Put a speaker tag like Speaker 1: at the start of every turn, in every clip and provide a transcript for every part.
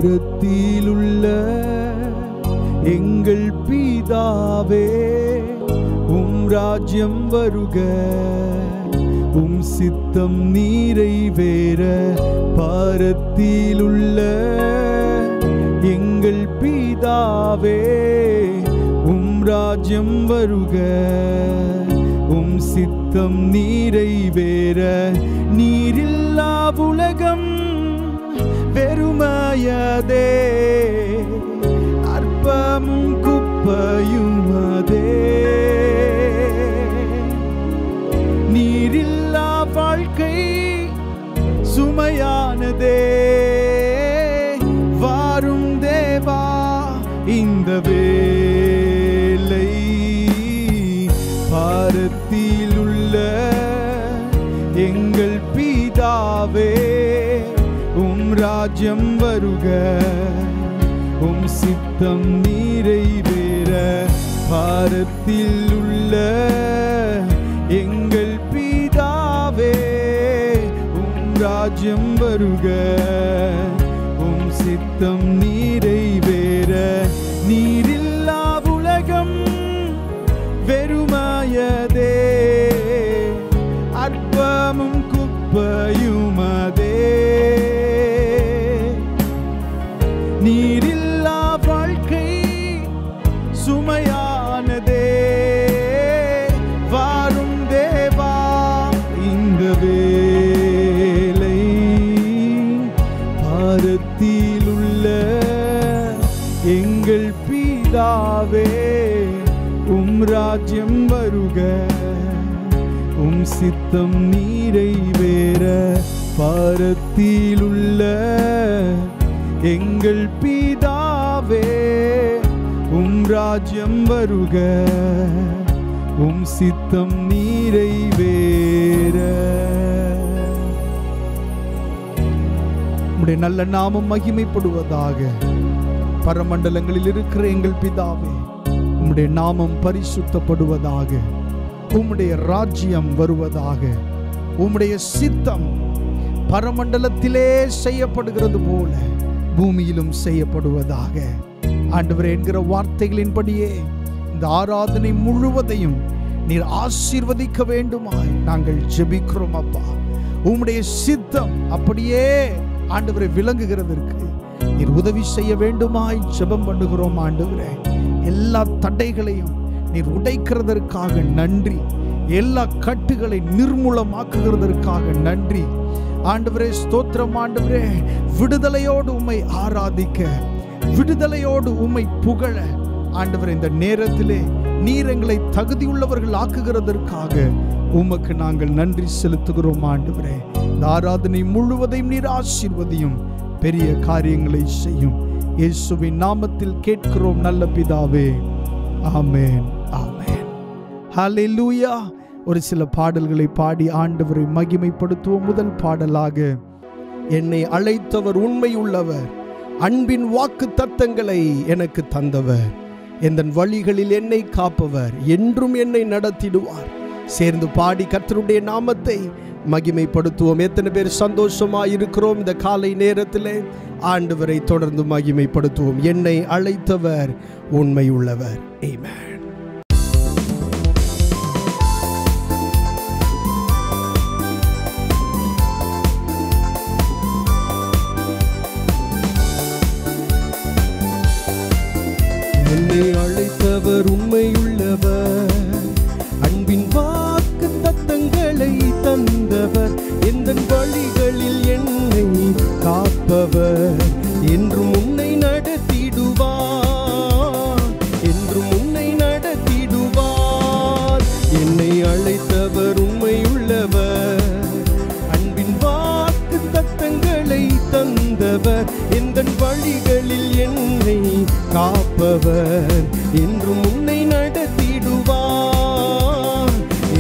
Speaker 1: வானத்திலுள்ள எங்கள் பிதாவே, உம் ராஜ்யம் வருக, உம் சித்தம் நிறைவேற. பரத்திலுள்ள எங்கள் பிதாவே, உம் ராஜ்யம் வருக, உம் சித்தம் நிறைவேற. நீரில்லா உலகம் வெறுமையதே, அற்பமும் குப்பையுமதே. நீரில்லா வாழ்க்கை சுமையானதே, வாரும் தேவா இந்த வேளை. பாரத்திலுள்ள எங்கள் பிதாவே, உம் ராஜ்யம் வருக, உம் சித்தம் நிறைவேற. பாரத்தில் உள்ள எங்கள் பிதாவே, உம் ராஜ்யம் வருக, உம் சித்தம் நிறைவேற. நீரில்லா உலகம் வெறுமையதே, அற்பமும் குப்பையுமதே. நீரில்லா வாழ்க்கை சுமையானதே, வாரும் தேவா இந்த வேளை. பாரத்திலுள்ள எங்கள் பிதாவே, உம் ராஜ்யம் வருக, உம் சித்தம் நிறைவேற. பாரத்திலுள்ள எங்கள் பிதாவே, உம் ராஜ்யம் வருக, உம் சித்தம் நிறைவேற. உம்முடைய நல்ல நாமம் மகிமைப்படுவதாக. பரமண்டலங்களில் இருக்கிற எங்கள் பிதாவே, உம்முடைய நாமம் பரிசுத்தப்படுவதாக. உம்முடைய ராஜ்யம் வருவதாக. உம்முடைய சித்தம் பரமண்டலத்திலே செய்யப்படுகிறது போல பூமியிலும் செய்யப்படுவதாக. ஆண்டவரே, என்கிற வார்த்தைகளின்படியே இந்த ஆராதனை முழுவதையும் நீர் ஆசீர்வதிக்க வேண்டுமாய் நாங்கள் ஜெபிக்கிறோம் அப்பா. உம்முடைய சித்தம் அப்படியே ஆண்டவரை விளங்குகிறதற்கு நீர் உதவி செய்ய வேண்டுமாய் ஜெபம் பண்ணுகிறோம் ஆண்டவரே. எல்லா தடைகளையும் நீர் உடைக்கிறதற்காக நன்றி. எல்லா கட்டுகளை நிர்மூலமாக்குகிறதற்காக நன்றி ஆண்டவரே. ஸ்தோத்திரம் ஆண்டவரே. விடுதலையோடு உம்மை ஆராதிக்க, விடுதலையோடு உம்மை புகழ ஆண்டவரே இந்த நேரத்திலே நீர் எங்களை தகுதியுள்ளவர்கள் ஆக்குகிறதற்காக உமக்கு நாங்கள் நன்றி செலுத்துகிறோம் ஆண்டவரே. இந்த ஆராதனை முழுவதையும் நீர் ஆசீர்வதியும், பெரிய காரியங்களை செய்யும். இயேசுவின் நாமத்தில் கேட்கிறோம் நல்ல பிதாவே, ஆமென், ஆமென். ஹல்லேலூயா. ஒரு சில பாடல்களை பாடி ஆண்டவரை மகிமைப்படுத்துவோம். முதல் பாடலாக, என்னை அழைத்தவர் உண்மை உள்ளவர், அன்பின் வாக்கு தத்தங்களை எனக்கு தந்தவர், எந்தன் வழிகளில் என்னை காப்பவர், என்றும் என்னை நடத்திடுவார். சேர்ந்து பாடி கர்த்தருடைய நாமத்தை மகிமைப்படுத்துவோம். எத்தனை பேர் சந்தோஷமாய் இருக்கிறோம் இந்த காலை நேரத்திலே? ஆண்டவரை தொடர்ந்து மகிமைப்படுத்துவோம். என்னை அழைத்தவர் உண்மை உள்ளவர். ஆமென். என்னை அழைத்தவர் உண்மையுள்ளவர், அன்பின் வாக்கு தத்தங்களை தந்தவர், எந்தன் வழிகளில் என்னை காப்பவர், என்றும் உன்னை நடத்திடுவார், என்றும் உன்னை நடத்திடுவார். என்னை அழைத்தவர் உண்மையுள்ளவர், அன்பின் வாக்கு தத்தங்களை தந்தவர், எந்தன் வழிகளில் என்னை காப்பவர், என்றும் உன்னை நடத்திடுவார்,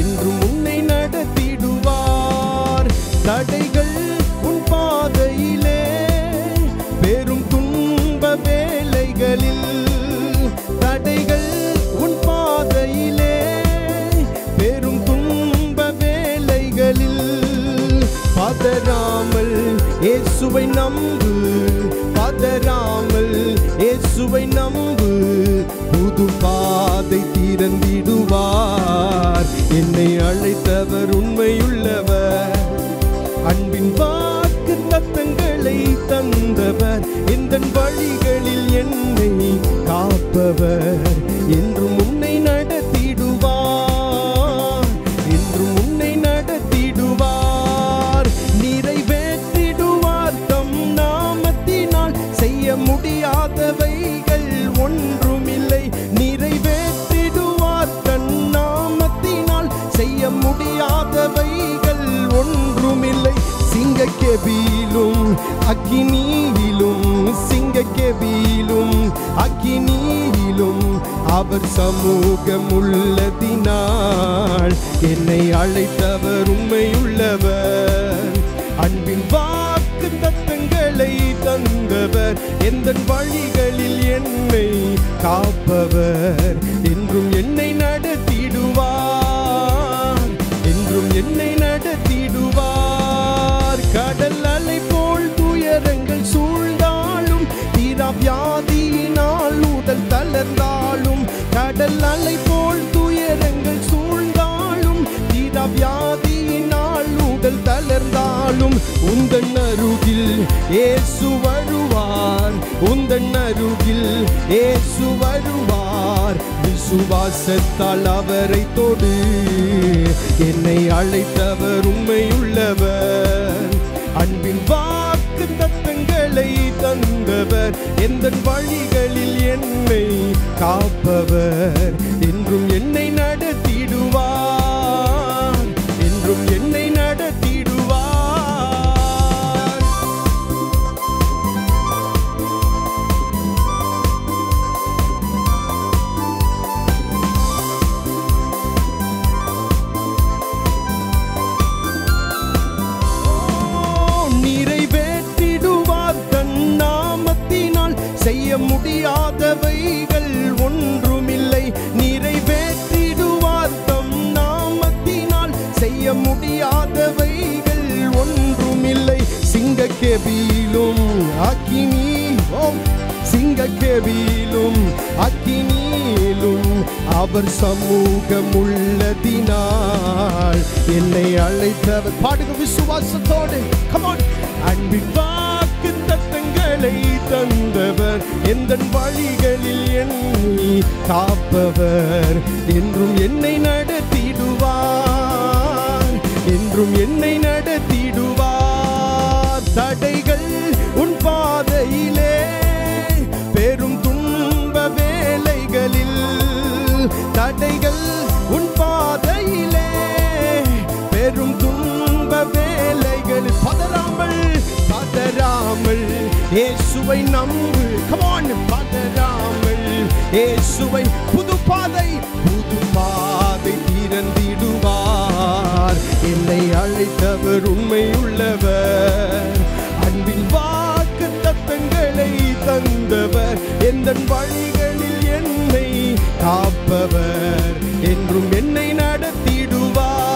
Speaker 1: என்றும் உன்னை நடத்திடுவார். தடைகள் உன் பாதையிலே, பெரும் துன்ப வேளைகளில், தடைகள் உன் பாதையிலே, பெரும் துன்ப வேளைகளில், பதறாமல் இயேசுவை நம்பு, பதறாமல் இயேசுவை நம்பு, புது பாதை திறந்திடுவார். என்னை அழைத்தவர் உண்மையுள்ளவர், அன்பின் வாக்கு தத்தங்களை தந்தவர், எந்தன் வழிகளில் என்னை காப்பவர். என்றும் உன்னை நடத்திடுவார், என்றும் உன்னை நடத்திடுவார். நிறைவேற்றிடுவார் தம் நாமத்தினால், செய்ய முடியாதவைகள் ஒன்றுமில்லை. நிறைவேற்றிடுவார் தன் நாமத்தினால், செய்ய முடியாதவைகள் ஒன்றுமில்லை. சிங்கக்கெபியிலும் அக்கினியிலும், சிங்கக்கெபியிலும் அக்கினியிலும் அவர் சமூகம் உள்ளதினால், என்னை அழைத்தவர் உண்மையுள்ளவர், அன்பின் வாக்கு தத்தங்களை தந்தவர், எந்தன் வழிகளில் என்னை காப்பவர். என்றும் என்னை நடத்திடுவார், என்றும் என்னை நடத்திடுவார். கடல் அலை போல் துயரங்கள் சூழ்ந்தாலும், தீரா வியாதியினால் உடல் தளர்ந்தாலும், கடல் அலை போல் துயரங்கள் சூழ்ந்தாலும், தீரா வியாதியினால் உடல் தளர்ந்தாலும், உந்தன் அருகில் இயேசு வருவார், உந்தன் அருகில் இயேசு வருவார். விசுவாசத்தால் அவரை தொடு, என்னை அழைத்தவர் உண்மையுள்ளவர், அன்பின் வாக்கு தத்தங்களை தந்தவர், எந்தன் வழிகளில் என்னை காப்பவர். என்றும் என்னை நடத்திடுவார், என்றும் என்னை நடத்திடுவார். நிறைவேற்றிடுவார் தன் நாமத்தினால், செய்ய முடியாதவைகள் ஒன்றுமில்லை. நிறைவேற்றிடுவார் தம் நாமத்தினால், செய்ய முடியாதவைகள் ஒன்றுமில்லை. சிங்கக்கெபியிலும் அக்கினியிலும், சிங்கக்கெபியிலும் அக்கினியிலும் அவர் சமூகம் உள்ளதினால், என்னை அழைத்தவர். பாடுங்க விசுவாசத்தோடு, come on. அன்பின் வாக்கு தத்தங்களை தந்தவர், எந்தன் வழிகளில் என்னை காப்பவர். என்றும் என்னை நடத்திடுவார், என்றும் என்னை நடத்திடுவார். தடைகள் உன் பாதையிலே, பெரும் துன்ப வேலைகளில், தடைகள் உன் பாதையிலே, பெரும் துன்ப வேலைகளில் பதறாமல், பதறாமல் இயேசுவை நம்பு. come on, பதறாமல் இயேசுவை, புது பாதை, புது பாதை திறந்திடுவார். என்னை அழைத்தவர் உண்மையுள்ளவர், அன்பின் வாக்கு தத்தங்களை தந்தவர், எந்தன் வழிகளில் என்னை காப்பவர். என்றும் என்னை நடத்திடுவார்,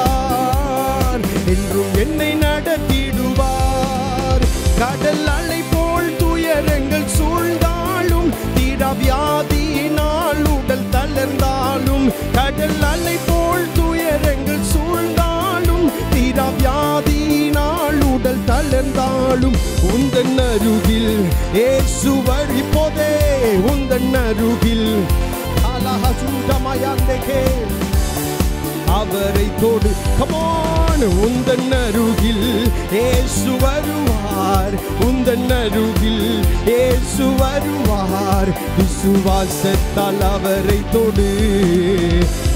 Speaker 1: என்றும் என்னை நடத்திடுவார். கடல் அலை போல் துயரங்கள் சூழ்ந்தாலும், தீரா வியாதியினால் உடல் தளர்ந்தாலும், கடல் அலை போல் துயரங்கள் சூழ்ந்தாலும், தீரா வியாதியினால் உடல் தளர்ந்தாலும், உந்தன் அருகில் இயேசு இப்போதே, உந்தன் அருகில் அவரை தொடு. come on, உந்தன் அருகில் இயேசு வருவார், உந்தன் அருகில் இயேசு வருவார். விசுவாசத்தால் அவரை தொடு,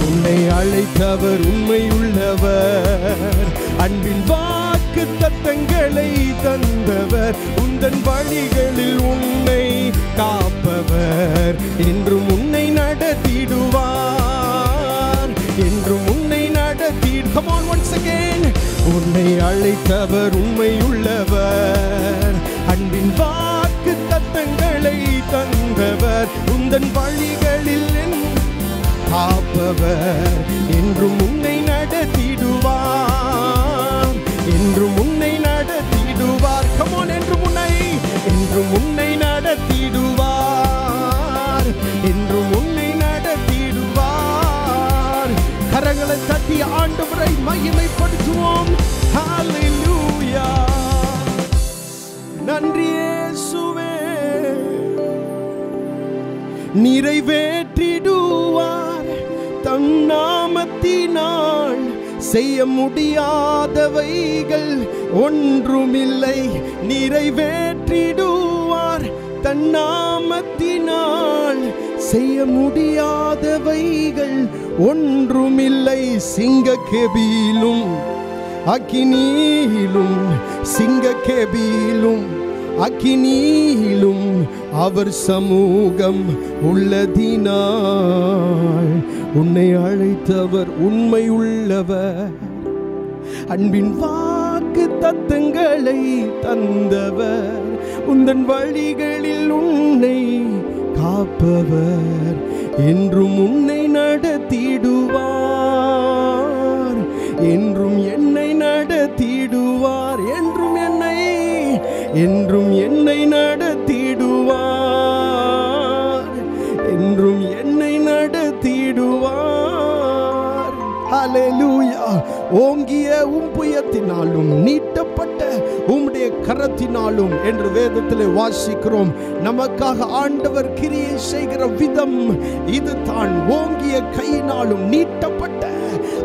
Speaker 1: உன்னை அழைத்தவர் உண்மையுள்ளவர், அன்பின் வாக்கு தத்தங்களை தந்தவர், உந்தன் வழிகளில் உன்னை காப்பவர். என்றும் உன்னை நடத்திடுவார், என்றும் உன்னை நடத்தி. come on once again. உன்னை அழைத்தவர் உண்மையுள்ளவர், அன்பின் வாக்கு தத்தங்களை தந்தவர், உந்தன் வழிகளில் காப்பவர். என்றும் உன்னை நடத்திடுவார், என்றும் உன்னை நடத்திடுவார். come on, என்றும் உன்னை நடத்திடுவார். ஆண்டவரை மகிமைப்படுத்துவோம். ஹல்லேலூயா. நன்றி இயேசுவே. நிறைவேற்றிடுவார் தம் நாமத்தினால், செய்ய முடியாதவைகள் ஒன்றுமில்லை. நிறைவேற்றிடுவார் தன் நாமத்தினால், செய்ய முடியாதவைகள் ஒன்றுமில்லை. சிங்கக்கெபியிலும் அக்கினியிலும், சிங்கக்கெபியிலும் அக்கினியிலும் அவர் சமூகம் உள்ளதினால், உன்னை அழைத்தவர் உண்மை உள்ளவர். அன்பின் வாக்கு தத்தங்களை தந்தவர், உந்தன் வழிகளில் உன்னை காப்பவர். என்றும் உன்னை நடத்திடுவார், என்றும் என்னை நடத்திடுவார். என்றும் என்னை நடத்திடுவார், என்றும் என்னை நடத்திடுவார். ஹல்லேலூயா. ஓங்கிய புயத்தினாலும் நீட்டப்பட்ட உம்முடைய கரத்தினாலும் என்று வேதத்திலே வாசிக்கிறோம். நமக்காக ஆண்டவர் கிரியை செய்கிற விதம் இதுதான். ஓங்கிய கையினாலும் நீட்டப்பட்ட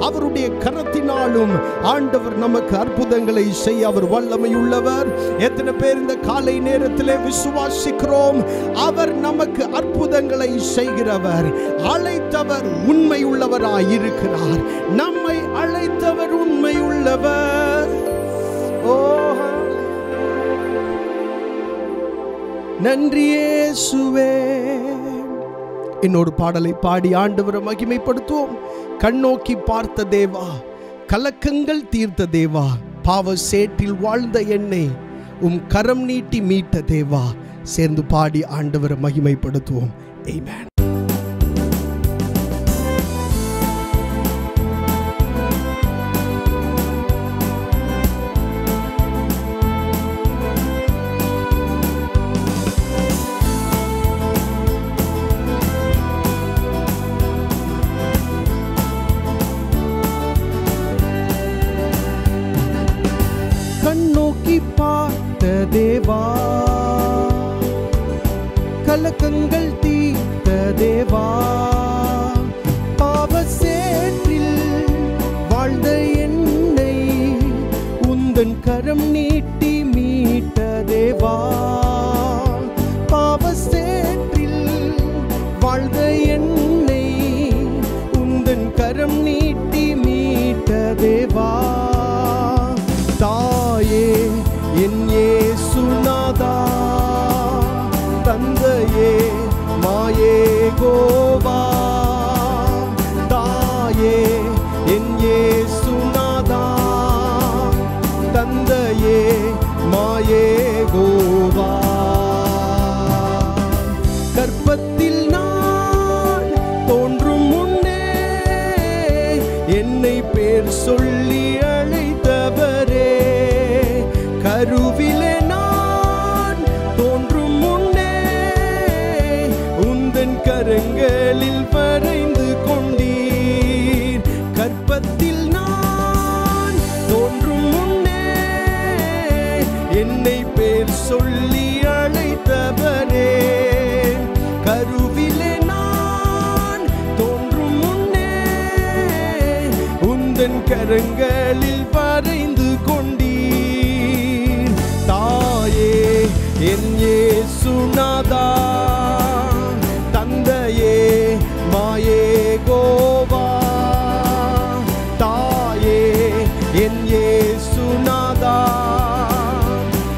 Speaker 1: அவருடைய கரத்தினாலும் ஆண்டவர் நமக்கு அற்புதங்களை செய்ய அவர் வல்லமை உள்ளவர். எத்தனை பேர் இந்த காலை நேரத்திலே விசுவாசிக்கிறோம்? அவர் நமக்கு அற்புதங்களை செய்கிறவர். அழைத்தவர் உண்மை உள்ளவராய் இருக்கிறார். நம்மை அழைத்தவர் உண்மை உள்ளவர். நன்றி இயேசுவே. இன்னொரு பாடலை பாடி ஆண்டவரை மகிமைப்படுத்துவோம். கண்ணோக்கி பார்த்த தேவா, கலக்கங்கள் தீர்த்த தேவா, பாவ சேற்றில் வாழ்ந்த என்னை உம் கரம் நீட்டி மீட்ட தேவா. சேர்ந்து பாடி ஆண்டவரை மகிமைப்படுத்துவோம். ஆமென். கண்ணோக்கி பார்த்த தேவா, கலக்கங்கள் தீர்த்த தேவா, பாவ சேற்றில் வாழ்ந்த என்னை உந்தன் கரம் நீட்டி மீட்ட தேவா. பாவ சேற்றில் வாழ்ந்த என்னை உந்தன் கரம் நீட்டி மீட்ட தேவா. தாயே என் இயேசுநாதா, தந்தையே மாயே கோவா. தாயே என் இயேசுநாதா, தந்தையே மாயே கோவா. கர்ப்பத்தில் நான் தோன்றும் முன்னே என்னை பேர் சொல்லி அழைத்தவரே. கருவிலே நான் தோன்றும் முன்னே உந்தன் கரங்களில் வரைந்து கொண்டீர். கர்ப்பத்தில் நான் தோன்றும் முன்னே என்னை பேர் சொல்லி அழைத்தவரே. கருவிலே நான் தோன்றும் முன்னே உந்தன் கரங்களில் வரைந்து கொண்டீர். தாயே என் இயேசுநாதா, தந்தையே மாயே கோவா. தாயே என் இயேசுநாதா,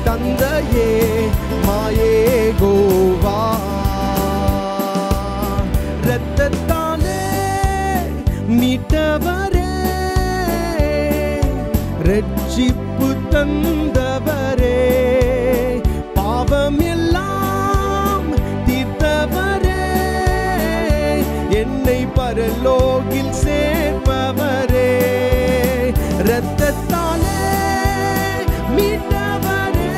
Speaker 1: தந்தையே மாயே கோவா. இரத்தத்தாலே மீட்டவரே, ரட்சிப்பு தந்தவரே, பாவம் எல்லாம் தீர்த்தவரே, என்னை பரலோகில் சேர்ப்பவரே. இரத்தத்தாலே மீட்டவரே,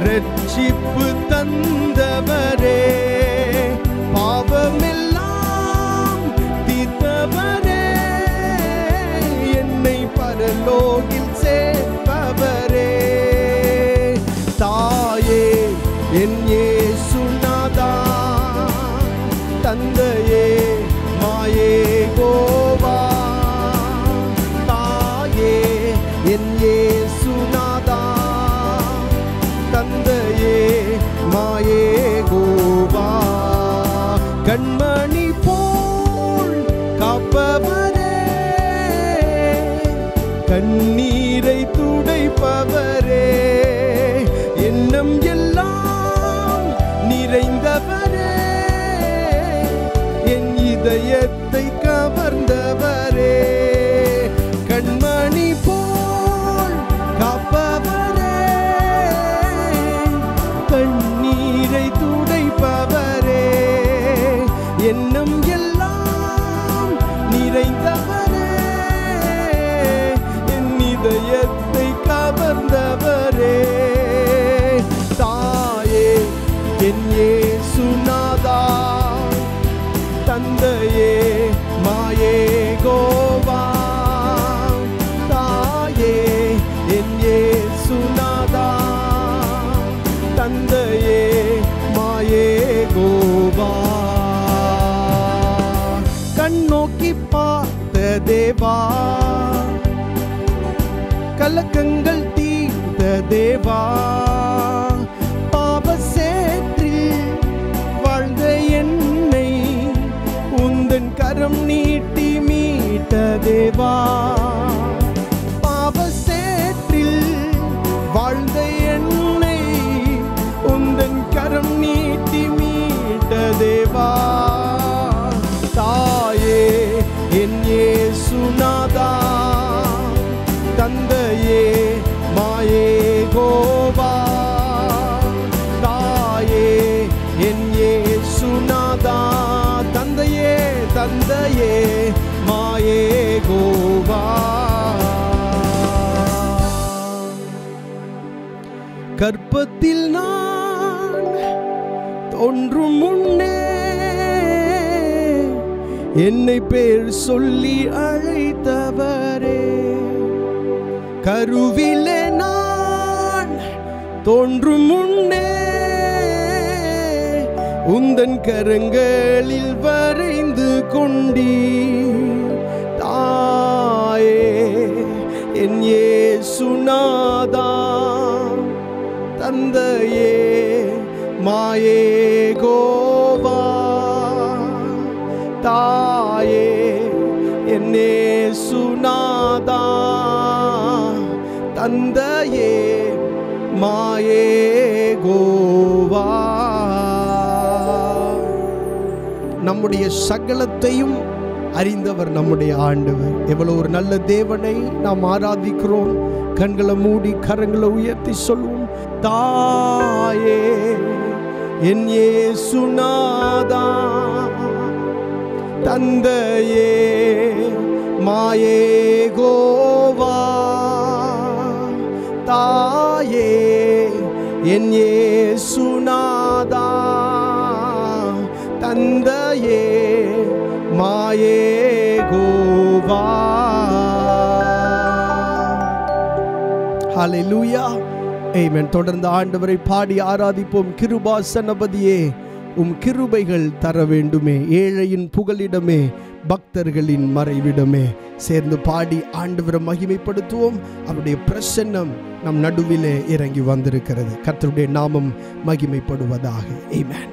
Speaker 1: ரட்சிப்பு தந்தவரே, பாவம் எல்லாம் தீர்த்தவரே, பிரலோகில் சேர்ப்பவரே. தாயே என் இயேசுநாதா, தந்தையே மாயே கோவா. தாயே என் இயேசுநாதா, தந்தையே மாயே கோவா. கண்மணி போல் காப்பவரே, கண்ணீரை துடைப்பவரே, எண்ணம் எல்லாம் நிறைந்தவரே, என் இதயத்தை கவர்ந்தவரே. கண்மணி போல் காப்பவரே, கண்ணீரை துடைப்பவரே, எண்ணம் எல்லாம் நிறைந்தவரே, என் இதயத்தை கவர்ந்தவரே. தாயே என் இயேசுநாதா, தந்தையே மாயே கோவா. தாயே என் இயேசுநாதா, தந்தையே மாயே கோவா. கண்ணோக்கி பார்த்த தேவா, கலக்கங்கள் தீர்த்த தேவா, பாவ சேற்றில் வாழ்ந்த என்னை உந்தன் கரம் நீட்டி மீட்ட தேவா. பாவ சேற்றில் வாழ்ந்த என்னை உந்தன் கரம் நீட்டி மீட்ட தேவா. தாயே என் இயேசுநாதா, தந்தையே மாயே கோவா. தாயே என் இயேசுநாதா, தந்தையே தந்தையே மாயே கோவா. கற்பத்தில் நான் தோன்றும் முன்னே என்னை பேர் சொல்லி அழைத்தவரே. கருவிலே நான் தோன்றும் முன்னே உந்தன் கரங்களில் வரைந்து கொண்டீ. தாயே என் இயேசுநாதா, தந்தையே மாயே கோவா. தாயே என் இயேசுநாதா, தந்தையே மாயே கோவா. நம்முடைய சகலத்தையும் அறிந்தவர் நம்முடைய ஆண்டவர். எவ்வளவு ஒரு நல்ல தேவனை நாம் ஆராதிக்கிறோம். கண்களை மூடி கரங்களை உயர்த்தி சொல்லுவோம். தாயே என் இயேசுநாதா, தந்தையே மாயே கோவா. தாயே என் இயேசுநாதா, தந்தையே மாயே கோவா. ஹல்லேலூயா, ஆமென். தொடர்ந்து ஆண்டவரை பாடி ஆராதிப்போம். கிருபாசனபதியே உம் கிருபைகள் தர வேண்டுமே, ஏழையின் புகலிடமே, பக்தர்களின் மறைவிடமே. சேர்ந்து பாடி ஆண்டவரை மகிமைப்படுத்துவோம். அவருடைய பிரசன்னம் நம் நடுவிலே இறங்கி வந்திருக்கிறது. கர்த்தருடைய நாமம் மகிமைப்படுவதாக. ஆமென்.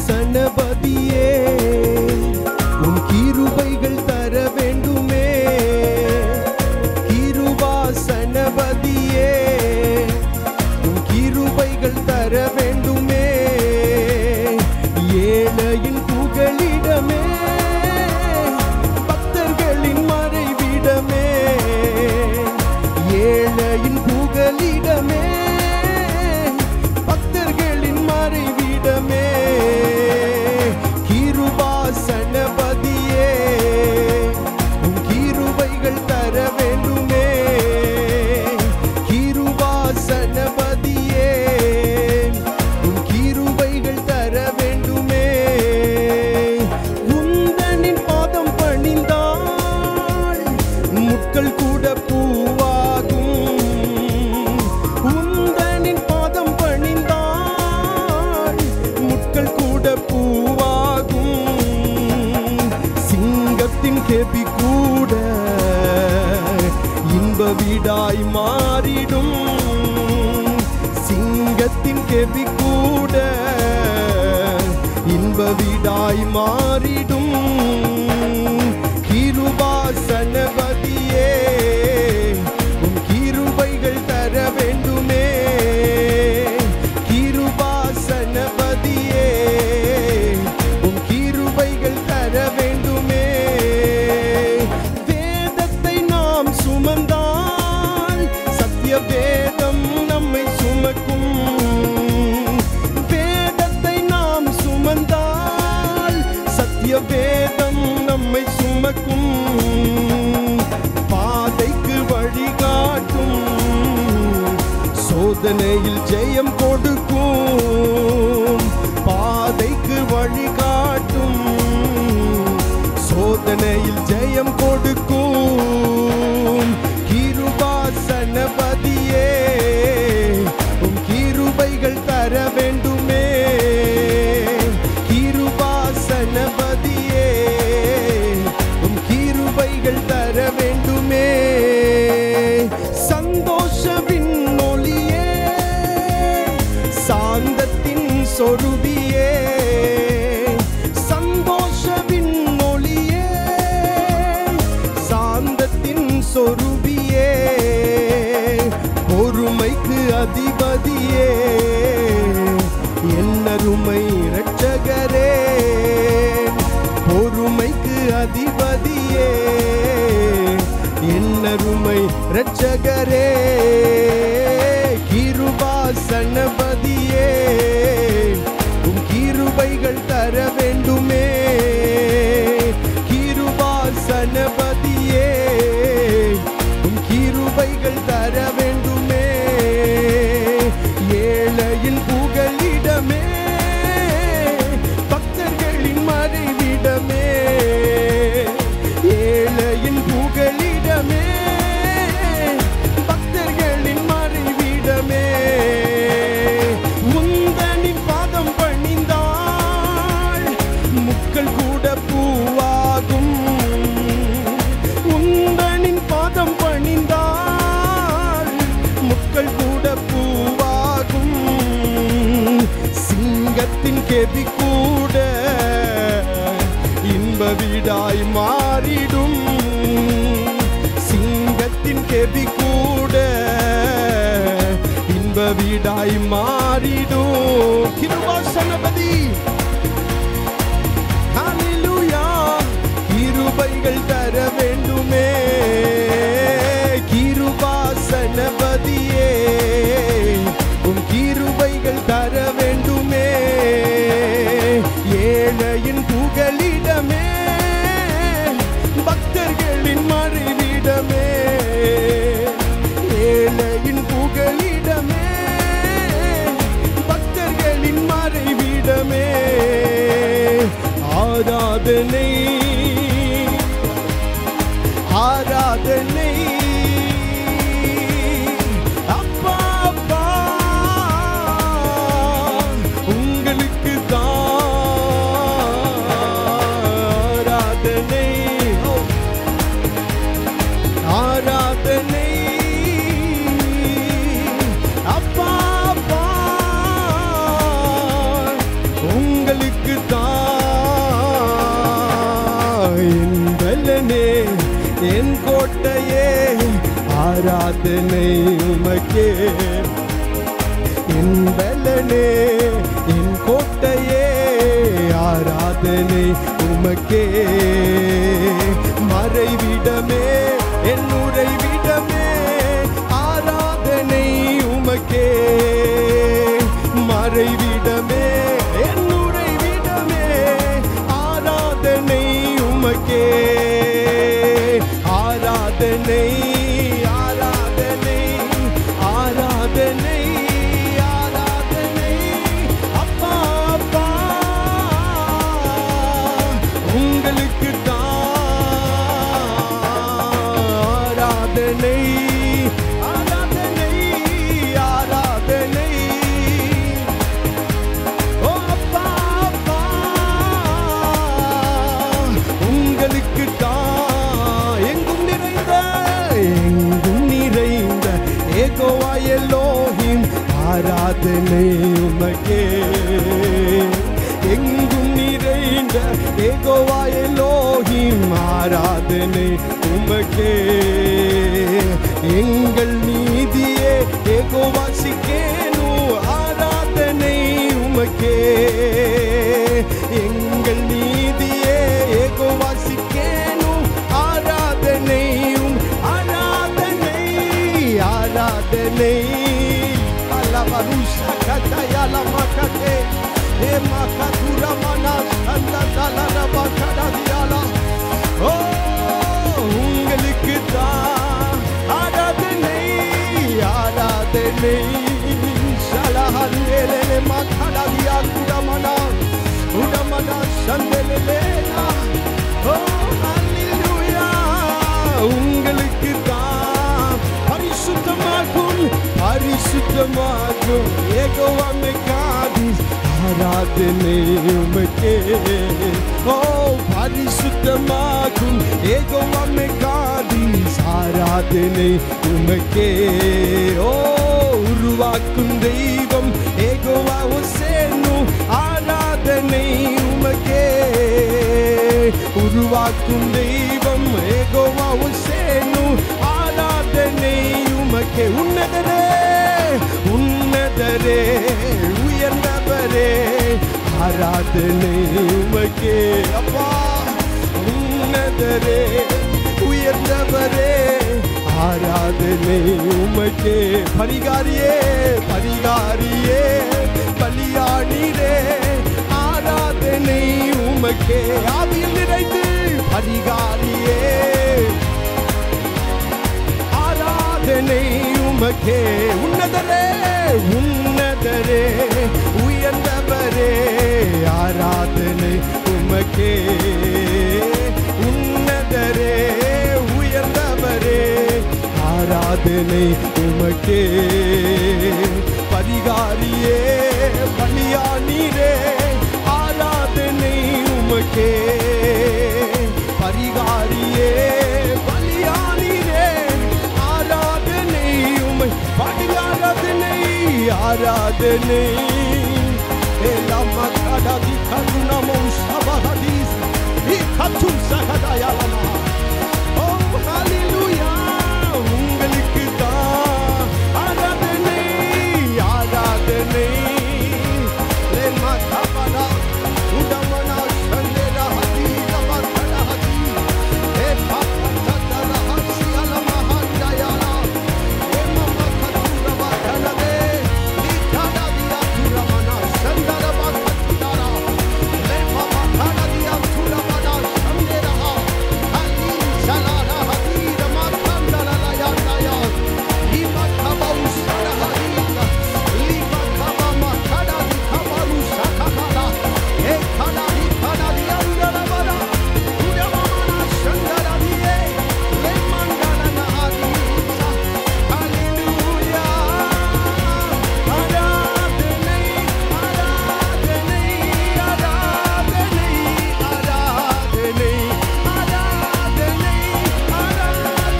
Speaker 1: கிருபாசனபதியே உம் கிருபைகள் தர வேண்டுமே. கிருபாசனபதியே மாறிடும். சிங்கத்தின் கெபி கூட இன்ப வீடாய் மாறிடும். கிருபாசனபதியே உம் கிருபைகள் தர வேண்டுமே. கிருபாசனபதியே உம் கிருபைகள் தர வேண்டுமே. வேதத்தை நாம் சுமந்தால் சத்திய வேதம் நம்மை சுமக்கும். வேதத்தை நாம் சுமந்தால் சத்திய வேதம் நம்மை சுமக்கும். பாதைக்கு வழிகாட்டும், சோதனையில் ஜெயம் கொடுக்கும். பாதைக்கு வழிகாட்டும், சோதனையில் ஜெயம் கொடுக்கும். கிருபாசனபதியே உம் கிருபைகள் தர வேண்டுமே. கிருபாசனபதியே உம் கிருபைகள் தர வேண்டுமே. சந்தோஷவின் ஒளியே, சாந்தத்தின் சொருபியே. சந்தோஷவின் ஒளியே, சாந்தத்தின் சொருபியே. பொறுமைக்கு அதிபதியே, என்னருமை இரட்சகரே. பொறுமைக்கு அதிபதியே, என்னருமை இரட்சகரே. கிருபாசனபதியே உம் கிருபைகள் தர வேண்டுமே. கிருபாசனபதியே உம் கிருபைகள் தர வேண்டுமே. ஏழையின் புகலிடமே, பக்தர்களின் மறைவிடமே. ஏழையின் புகலிடமே, பக்தர்களின் மறைவிடமே. உந்தனின் பாதம் பணிந்தாள் முட்கள் கூட பூவாகும். உந்தனின் பாதம் பணிந்தாள் முட்கள் கூட பூவாகும். சிங்கத்தின் கெபி கூட இன்ப வீடாய் மாறிடும். சிங்கத்தின் கெபி கூட இன்ப வீடாய் மாறிடும். கிருபாசனபதி ஹல்லேலூயா. கிருபைகள் தர வேண்டுமே. கிருபாசனபதியே உம் கிருபைகள் தர வேண்டுமே. ஏழையின் புகலிடமே, பக்தர்களின் மறைவிடமே. ஏழையின் புகலிடமே, பக்தர்களின் மறைவிடமே. ஆராதனை ஆராதனை அப்பா அப்பா உங்களுக்கு தான். ஆராதனை ஆராதனை அப்பா அப்பா உங்களுக்கு தான். என் பலனே என் கோட்டையே, ஆராதனை உமக்கே. என் பலனே என் கோட்டையே, ஆராதனை உமக்கே. மறைவிடமே என் உறைவிடமே, ஆராதனை உமக்கே. மறைவிடமே என் உறைவிடமே, ஆராதனை உமக்கே. ஆராதனை ஆராதனை ஆராதனை ஆராதனை அப்பா அப்பா உங்களுக்கு தான். ஆராதனை யெகோவா எலோஹிம் ஆராதனை உமக்கே. எங்கும் நிறைந்த யெகோவா எலோஹிம் ஆராதனை உமக்கே. எங்கள் நீதியே யெகோவா சிக்கேனு ஆராதனை உமக்கே. எங்கள் நீதியே யெகோவா சிக்கேனு ஆராதனை ஆராதனை ஆராதனை. அலவருஷா கதயல மக்கே ஏ மக்கதுரா மனாஸ் அந்ததலர பக்கடதியாலா. ஓ உங்களுக்கு தான் ஆராதனை ஆராதனை. சலஹல்லேலே மக்கடதியா குடமனா உடமனா சந்தலேலேனா. ஓ ஹல்லேலூயா. உங்களுக்கு தான் பரிசுத்தமாகும் பரிசுத்தமாகும் யெகோவா மெகாதிஸ் ஆராதனை உமக்கே. ஓ பரிசுத்தமாகும் யெகோவா மெகாதிஸ் ஆராதனை உமக்கே. ஓ உருவாக்கும் தெய்வம் யெகோவா ஹோசேனு ஆராதனை உமக்கே. உருவாக்கும் தெய்வம் யெகோவா ஹோசேனு ஆராதனை உமக்கே. உன்னதரே உன்னதரே உயர்ந்தவரே ஆராதனை உமக்கே. அப்பா உன்னதரே உயர்ந்தவரே ஆராதனை உமக்கே. பரிகாரியே பரிகாரியே பலியானீரே ஆராதனை உமக்கே. ஆவியில் நிறைந்து பரிகாரியே ஆராதனை உமக்கே. உன்னதரே உன்னதரே உயர்ந்தவரே ஆராதனை உமக்கே. உன்னதரே உயர்ந்தவரே ஆராதனை உமக்கே. பரிகாரியே பலியானீரே ஆராதனை உமக்கே. பரிகாரியே பலியானீரே ஆராதனை உமை. பரிகாரதனை ஆராதனை எல்லாம் கடதி கருணமோ சபஹதீஸ் இக்கத்தும் சகதயலமா. ஓ ஹல்லேலூயா. உங்களுக்கு தான் ஆராதனை ஆராதனை. லெமா கபலா உடமனா சந்தேரா ஹதீர மக்கடா ஹதீ ஏ பக்கத்தல ஹசி அலமா ஹண்டயாலா. ஏ மம்மா கதுர வதனதே லிகடா தியா துரமனா சந்தர பக்கத்துதாரா. லே மம்மா கடா தியா துரமனா சந்தேரா ஹலி சலானா ஹதீர மக்கண்டல லயண்டயா. இமா கபவு சர ஹதீர லிமா கபமா கடா தி கபவு சகமலா. ஏ கடா தி கடா தி அந்தரபரா உடமனா சந்தர தியே லே மண்டலனா ஹதீசா. ஹல்லேலூயா. ஆராதனை ஆராதனை ஆராதனை ஆராதனை ஆராதனை ஆராதனை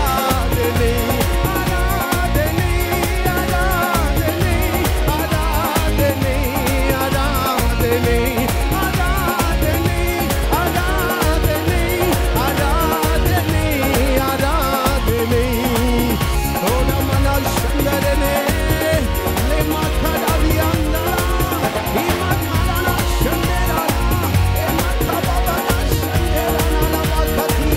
Speaker 1: ஆராதனை ஆராதனை ஆராதனை ஆராதனை ஆராதனை ஆராதனை ஆராதனை ஆராதனை. ஓடமனா சந்தரனே லெமா கடவியந்தா இமா கடனா சந்தரனா எமா கபபனா சந்தரனா லபகதி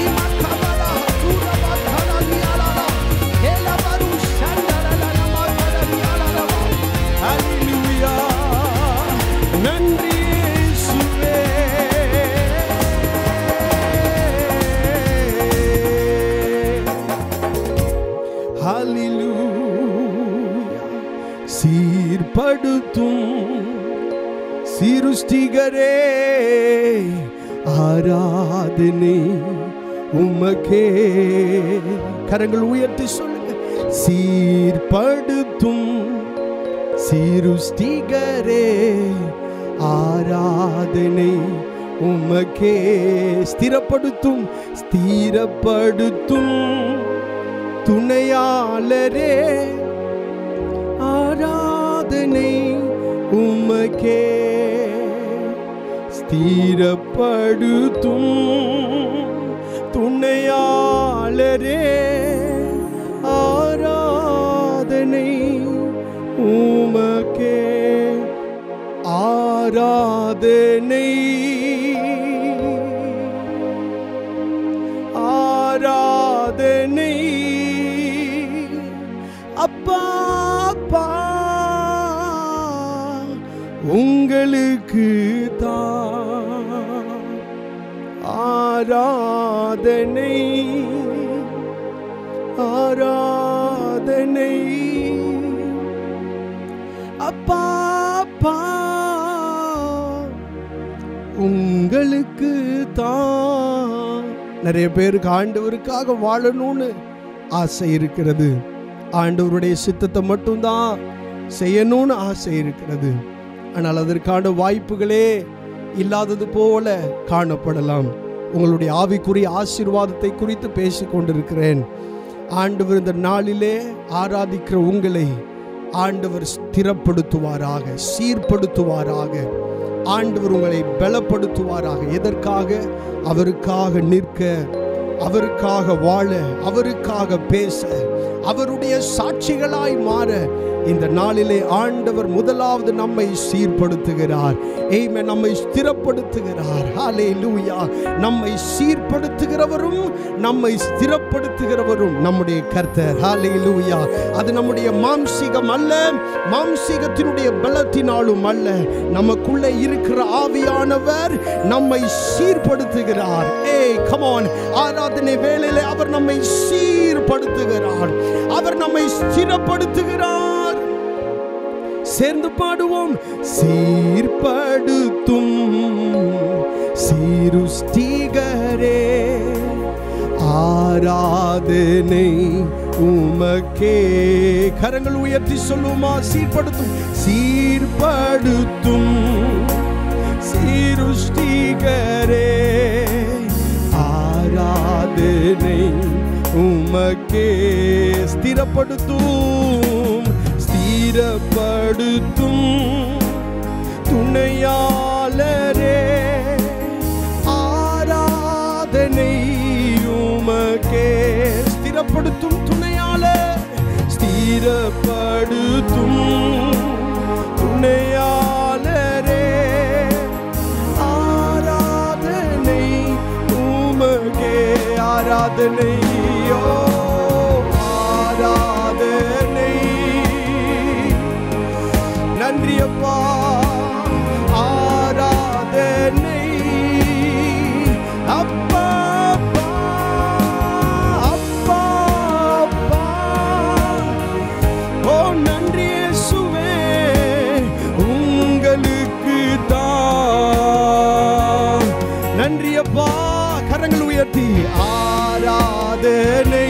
Speaker 1: இமா கபலா துர பகலதியாலா எலா பரு சந்தரனா நம கடவியாலா. ஹல்லேலூயா. நன்றி இயேசுவே. ஹல்லேலூயா. சீர்படுத்தும் சிருஷ்டிகரே ஆராதனை உமக்கே. கரங்கள் உயர்த்தி சொல்லுங்க. சீர்படுத்தும் சிருஷ்டிகரே ஆராதனை உமக்கே. ஸ்திரப்படுத்தும் ஸ்திரப்படுத்தும் துணையாளரே, ஆராதனை உமக்கே. ஸ்திரப்படுத்தும் துணையாளரே, ஆராதனை உமக்கே. ஆராதனை ஆராதனை அப்பா அப்பா உங்களுக்கு தான். ஆராதனை ஆராதனை அப்பா அப்பா உங்களுக்கு தான். நிறைய பேருக்கு ஆண்டவருக்காக வாழணும்னு ஆசை இருக்கிறது. ஆண்டவருடைய சித்தத்தை மட்டும்தான் செய்யணும்னு ஆசை இருக்கிறது. ஆனால் அதற்கான வாய்ப்புகளே இல்லாதது போல காணப்படலாம். உங்களுடைய ஆவிக்குரிய ஆசீர்வாதத்தை குறித்து பேசிக் கொண்டிருக்கிறேன். ஆண்டவர் இந்த நாளிலே ஆராதிக்கிற உங்களை ஆண்டவர் ஸ்திரப்படுத்துவாராக, சீர்படுத்துவாராக. ஆண்டவர் உங்களை பலப்படுத்துவாராக. எதற்காக? அவருக்காக நிற்க, அவருக்காக வாழ, அவருக்காக பேச, அவருடைய சாட்சிகளாய் மாற இந்த நாளிலே ஆண்டவர் முதலாவது நம்மை சீர்படுத்துகிறார். ஆமென். நம்மை ஸ்திரப்படுத்துகிறார். ஹல்லேலூயா. நம்மை சீர்படுத்துகிறவரும் நம்மை ஸ்திரப்படுத்துகிறவரும் நம்முடைய கர்த்தர். ஹல்லேலூயா. அது நம்முடைய மாம்சீகம் அல்ல, மாம்சீகத்தினுடைய பலத்தினாலும் அல்ல. நமக்குள்ளே இருக்கிற ஆவியானவர் நம்மை சீர்படுத்துகிறார். Come on. ஆராதனை வேளையிலே அவர் நம்மை சீர்படுத்துகிறார், அவர் நம்மை ஸ்திரப்படுத்துகிறார். சேர்ந்து பாடுவோம். சீர்படுத்தும் சிருஷ்டிகரே, ஆராதனை உமக்கே. கரங்கள் உயர்த்தி சொல்லுமா? சீர்படுத்தும் சீர்படுத்தும் சிருஷ்டிகரே, ஆராதனை உமக்கே. ஸ்திரப்படுத்தும் ஸ்திரப்படுத்தும் துணையாளரே, ஆராதனை உமக்கே. ஸ்திரப்படுத்தும் துணையாளர், ஸ்திரப்படுத்தும் துணையாளரே, ஆராதனை உமக்கே. ஆராதனை ஆராதனை. நன்றி அப்பா. ஆராதனை அப்பா அப்பா அப்பா. ஓ நன்றி இயேசுவே, உங்களுக்கு தான். நன்றி அப்பா. கரங்கள் உயர்த்தி ஆராதனை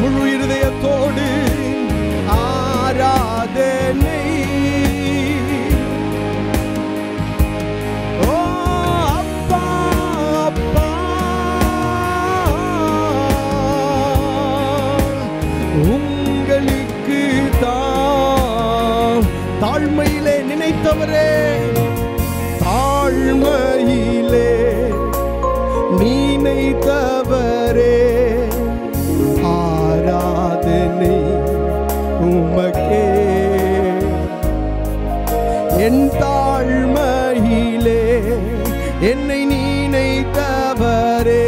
Speaker 1: முழு இருதயத்தோடு ஆராதனை. ஓ அப்பா அப்பா, உங்களுக்கு தான். தாழ்மையிலே நினைத்தவரே, தாழ்மையிலே நினைத்தவரே, ஆராதனை உமக்கே. என் தாழ்மையிலே என்னை நினைத்தவரே,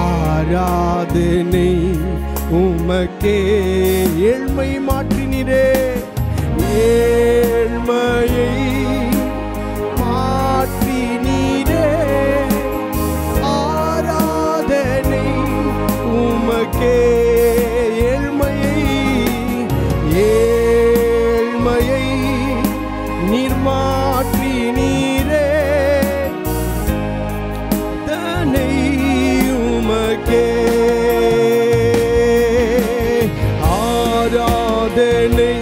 Speaker 1: ஆராதனை உமக்கே. ஏழ்மை மாற்றினீரே, ஏழ்மையை மாற்றினீரே, ஆராதனை உமக்கே. ஏழ்மையை ஏழ்மையை நீர் மாற்றினீரே, தனை உமக்கே. ஆராதனை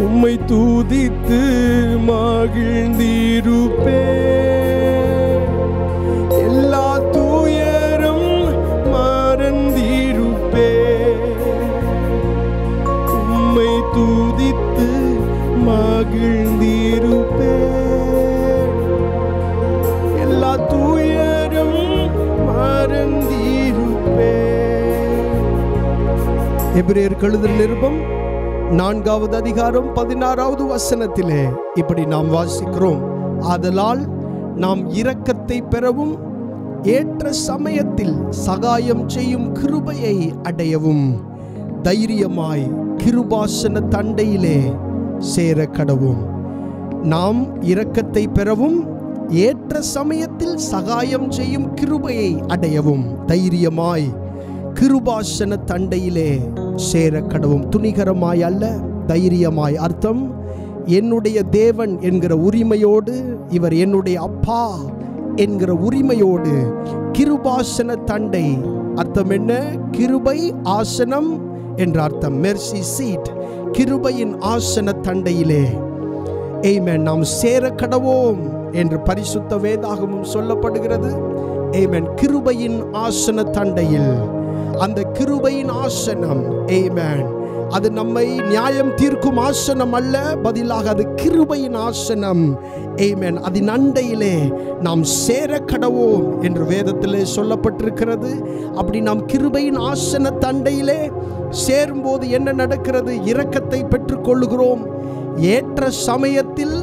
Speaker 1: உம்மை துதித்து மகிழ்ந்திருப்பே, எல்லா துயரும் மறந்திருப்பே. உம்மை துதித்து மகிழ்ந்திருப்பே, எல்லா துயரும் மறந்திருப்பே. எபிரேயர் எழுதின நிருபம் 4வது அதிகாரம் 16வது வசனத்திலே இப்படி நாம் வாசிக்கிறோம். ஆதலால் நாம் இரக்கத்தை பெறவும் ஏற்ற சமயத்தில் சகாயம் செய்யும் கிருபையை அடையவும் தைரியமாய் கிருபாசன தண்டையிலே சேர கடவும். நாம் இரக்கத்தை பெறவும் ஏற்ற சமயத்தில் சகாயம் செய்யும் கிருபையை அடையவும் தைரியமாய் கிருபாசன தண்டையிலே சேர கடவும். துணிகரமாய் அல்ல, தைரியமாய். அர்த்தம், என்னுடைய தேவன் என்கிற உரிமையோடு, இவர் என்னுடைய அப்பா என்கிற உரிமையோடு கிருபாசன தண்டை. அர்த்தம் என்ன? கிருபை ஆசனம் என்ற அர்த்தம். மெர்சி சீட், கிருபையின் ஆசன தண்டையிலே ஆமென் நாம் சேர கடவோம் என்று பரிசுத்த வேதாகமும் சொல்லப்படுகிறது. ஆமென். கிருபையின் ஆசன தண்டையில், அந்த கிருபையின் ஆசனம், ஆமென், அது நம்மை நியாயம் தீர்க்கும் ஆசனம் அல்ல, பதிலாக அது கிருபையின் ஆசனம். ஆமென். அதன் அண்டையிலே நாம் சேர கடவோம் என்று வேதத்திலே சொல்லப்பட்டிருக்கிறது. அப்படி நாம் கிருபையின் ஆசன தண்டையிலே சேரும்போது என்ன நடக்கிறது? இரக்கத்தை பெற்றுக்கொள்கிறோம். ஏற்ற சமயத்தில்